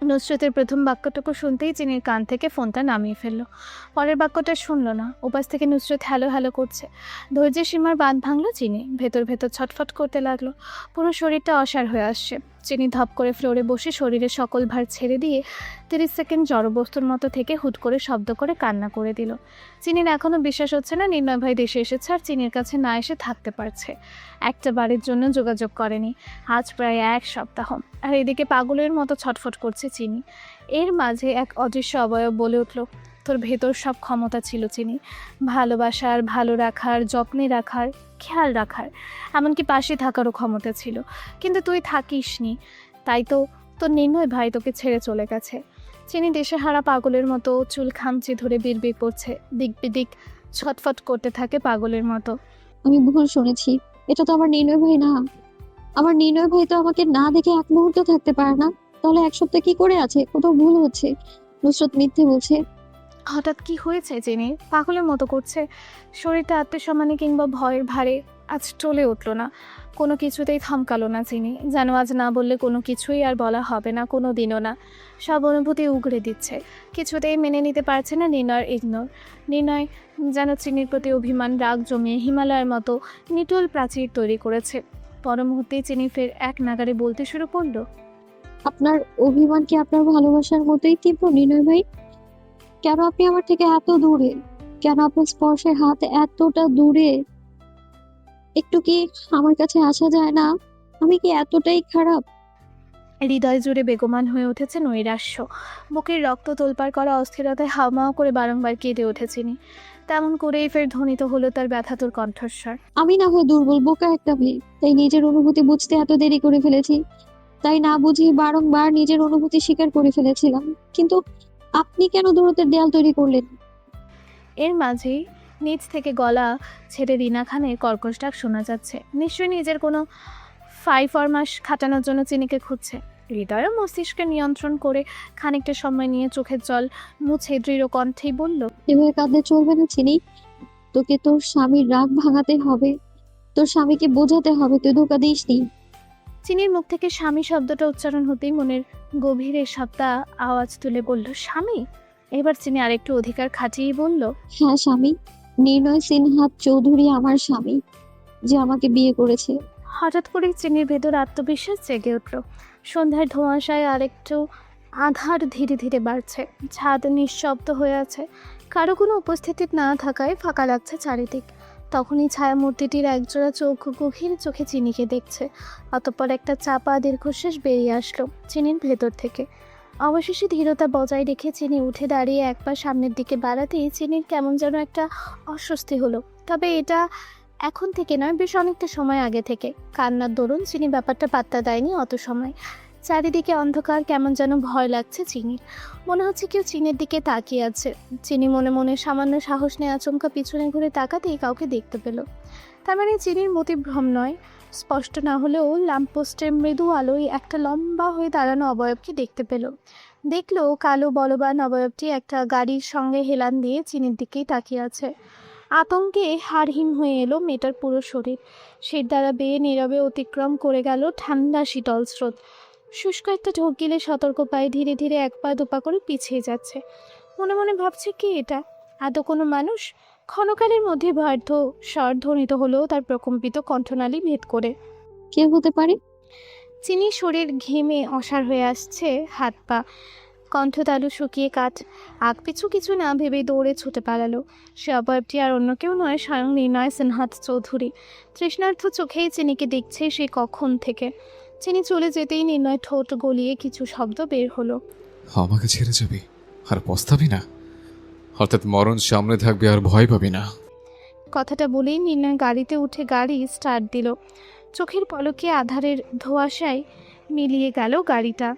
নুসরাতের প্রথম বাক্যটুকু শুনতেই চিনির কান থেকে ফোনটা নামিয়ে ফেললো। পরের বাক্যটা শুনলো না। ওপাশ থেকে নুসরাত হ্যালো হ্যালো করছে। ধৈর্যের সীমার বাঁধ ভাঙলো চিনি। ভেতর ভেতর ছটফট করতে লাগলো। পুরো শরীরটা অসাড় হয়ে আসছে। চিনি ধপ করে ফ্লোরে বসে শরীরে সকল ভার ছেড়ে দিয়ে 30 সেকেন্ড জড়বস্তুর মতো থেকে হুট করে শব্দ করে কান্না করে দিল। চিনির এখনও বিশ্বাস হচ্ছে না নির্ণয় ভাই দেশে এসেছে আর চিনির কাছে না এসে থাকতে পারছে। একটা বাড়ির জন্য যোগাযোগ করেনি আজ প্রায় 1 সপ্তাহ। আর এদিকে পাগলের মতো ছটফট করছে চিনি। এর মাঝে এক অদৃশ্য অবয়ব বলে উঠল, তোর ভেতর সব ক্ষমতা ছিল চিনি, ভালোবাসার, ভালো রাখার, যত্নে রাখার, খেয়াল রাখার, এমনকি পাশে থাকারও ক্ষমতা ছিল, কিন্তু তুই থাকিসনি। তাই তো তোর নির্ণয় ভাই তোকে ছেড়ে চলে গেছে। চিনি দেশে হারা পাগলের মতো চুল খামচে ধরে বিড়বিড় করছে, দিক বিদিক ছটফট করতে থাকে পাগলের মতো। আমি ভুল শুনেছি, এটা তো আমার নির্ণয় ভাই না। আমার নির্ণয় ভাই তো আমাকে না দেখে এক মুহূর্ত থাকতে পারে না। তাহলে 1 সপ্তাহ কি করে আছে? কোথাও ভুল হচ্ছে। নুসরাত মিথ্যে বলছে। হঠাৎ কি হয়েছে চিনি? পাগলের মতো করছে। শরীরটা আত্মসম্মানে কিংবা ভয়ের ভারে আজ চলে উঠল না। কোনো কিছুতেই থমকালো না চিনি, যেন আজ না বললে কোনো কিছুই আর বলা হবে না, কোনো দিনও না। সব অনুভূতি উগড়ে দিচ্ছে। কিছুতেই মেনে নিতে পারছে না নির্ণয়ের ইগনোর। নির্ণয় যেন চিনির প্রতি অভিমান রাগ জমিয়ে হিমালয়ের মতো নিটল প্রাচীর তৈরি করেছে। পর মুহূর্তেই চিনি ফের এক নাগারে বলতে শুরু করলো, আপনার অভিমান কি আপনার ভালোবাসার মতোই তীব্র নির্ণয় ভাই? কেন আপনি আমার থেকে এত দূরে? কেন আপনার স্পর্শের হাত এতটা দূরে? একটু কি আমার কাছে আসা যায় না? আমি কি এতটাই খারাপ? হৃদয় জুড়ে বেগমান হয়ে উঠেছে নৈরাশ্য। বুকের রক্ত তোলপাড় করা অস্থিরতায় হাওমাও করে বারংবার কেঁদে উঠেছিনি। তেমন করেই ফের ধ্বনিত হলো তার ব্যথাতুর কণ্ঠস্বর। আমি না হয় দুর্বল, বোকা একটা মেয়ে, তাই নিজের অনুভূতি বুঝতে এত দেরি করে ফেলেছি। তাই না বুঝে বারংবার নিজের অনুভূতি স্বীকার করে ফেলেছিলাম। কিন্তু আপনি কেন দূরত্বের দেয়াল তৈরি করলেন? এর মাঝেই নিচ থেকে গলা ছেড়ে রিনা খানের কর্কশ ডাক শোনা যাচ্ছে। নিশ্চয়ই নিজের কোনো ফরমাস খাটানোর জন্য চিনিকে খুঁজছে। হৃদয় মস্তিষ্কে নিয়ন্ত্রণ করে খানিকটা সময় নিয়ে চোখের জল মুছে দৃঢ় কণ্ঠেই বলল, এভাবে কাঁদলে চলবে না চিনি। তোকে তোর স্বামীর রাগ ভাঙাতে হবে, তোর স্বামীকে বোঝাতে হবে তুই ধোঁকা দিসনি। চিনির মুখ থেকে স্বামী শব্দটা উচ্চারণ হতেই মনের গভীরে সাপ্তা আওয়াজ তুলে বলল, স্বামী? এবার চিনি আরেকটু অধিকার খাটিয়ে বলল, হ্যাঁ স্বামী, নির্ণয় সিনহা চৌধুরী আমার স্বামী, যে আমাকে বিয়ে করেছে। হঠাৎ করে চিনির ভেতর আত্মবিশ্বাস জেগে উঠল। সন্ধ্যার ধোঁয়াশায় আরেকটু আধার ধীরে ধীরে বাড়ছে। ছাদ নিঃশব্দ হয়ে আছে। কারো কোনো উপস্থিতি না থাকায় ফাঁকা লাগছে চারিদিক। তখনই ছায়ামূর্তিটির একজোড়া চোখ গভীর চোখে চিনিকে দেখছে। অতঃপর একটা চাপা দীর্ঘশ্বাস বেরিয়ে আসলো চিনির ভেতর থেকে। অবশেষে ধীরতা বজায় রেখে চিনি উঠে দাঁড়িয়ে এক পা সামনের দিকে বাড়াতেই চিনির কেমন যেন একটা অস্বস্তি হলো। তবে এটা এখন থেকে নয়, বেশ অনেকটা সময় আগে থেকে। কান্নার দরুন চিনি ব্যাপারটা পাত্তা দেয়নি অত সময়। চারিদিকে অন্ধকার, কেমন যেন ভয় লাগছে চিনির। মনে হচ্ছে কেউ চিনির দিকে তাকিয়ে আছে। চিনি মনে মনে সামান্য সাহস নিয়ে আচমকা পিছনে ঘুরে তাকাতেই কাউকে দেখতে পেল। তার মানে চিনির মতিভ্রম নয়, স্পষ্ট না হলেও ল্যাম্পপোস্টের মৃদু আলোয় একটা লম্বা হয়ে দাঁড়ানো অবয়বকে দেখতে পেল। দেখলো কালো বলবান অবয়বটি একটা গাড়ির সঙ্গে হেলান দিয়ে চিনির দিকেই তাকিয়ে আছে। আতঙ্কে হাড়হিম হয়ে এলো মেয়েটার পুরো শরীর। শির দ্বারা বেয়ে নীরবে অতিক্রম করে গেল ঠান্ডা শীতল স্রোত। শুষ্ক একটা ঢোক গিলে সতর্ক পায়ে ধীরে ধীরে এক পা দুপা করে পিছিয়ে যাচ্ছে। মনে মনে ভাবছে, কি এটা? আদৌ কোনো মানুষ? ক্ষণকালের মধ্যে ব্যর্থ স্বর ধ্বনিত হলো তার প্রকম্পিত কণ্ঠনালী ভেদ করে। কে হতে পারে? চিনি শরীর ঘেমে অসাড় হয়ে আসছে, হাত পা কণ্ঠতালু শুকিয়ে কাঠ। আগ পিছু কিছু না ভেবে দৌড়ে ছুটে পালালো। সে অবয়বটি আর অন্য কেউ নয়, স্বয়ং নির্ণয় সিনহাত চৌধুরী। তৃষ্ণার্থ চোখেই চিনিকে দেখছে সে কখন থেকে। চিনি চলে যেতেই নির্ণয় ঠোঁট গলিয়ে কিছু শব্দ বের হলো। আমাকে ছেড়ে যাবি আর পস্তাবি না, অর্থাৎ মরণ সামনে থাকবে আর ভয় পাবি না। কথাটা বলেই নির্ণয় গাড়িতে উঠে গাড়ি স্টার্ট দিল। চোখের পলকে আধারের ধোঁয়াশায় মিলিয়ে গেল গাড়িটা।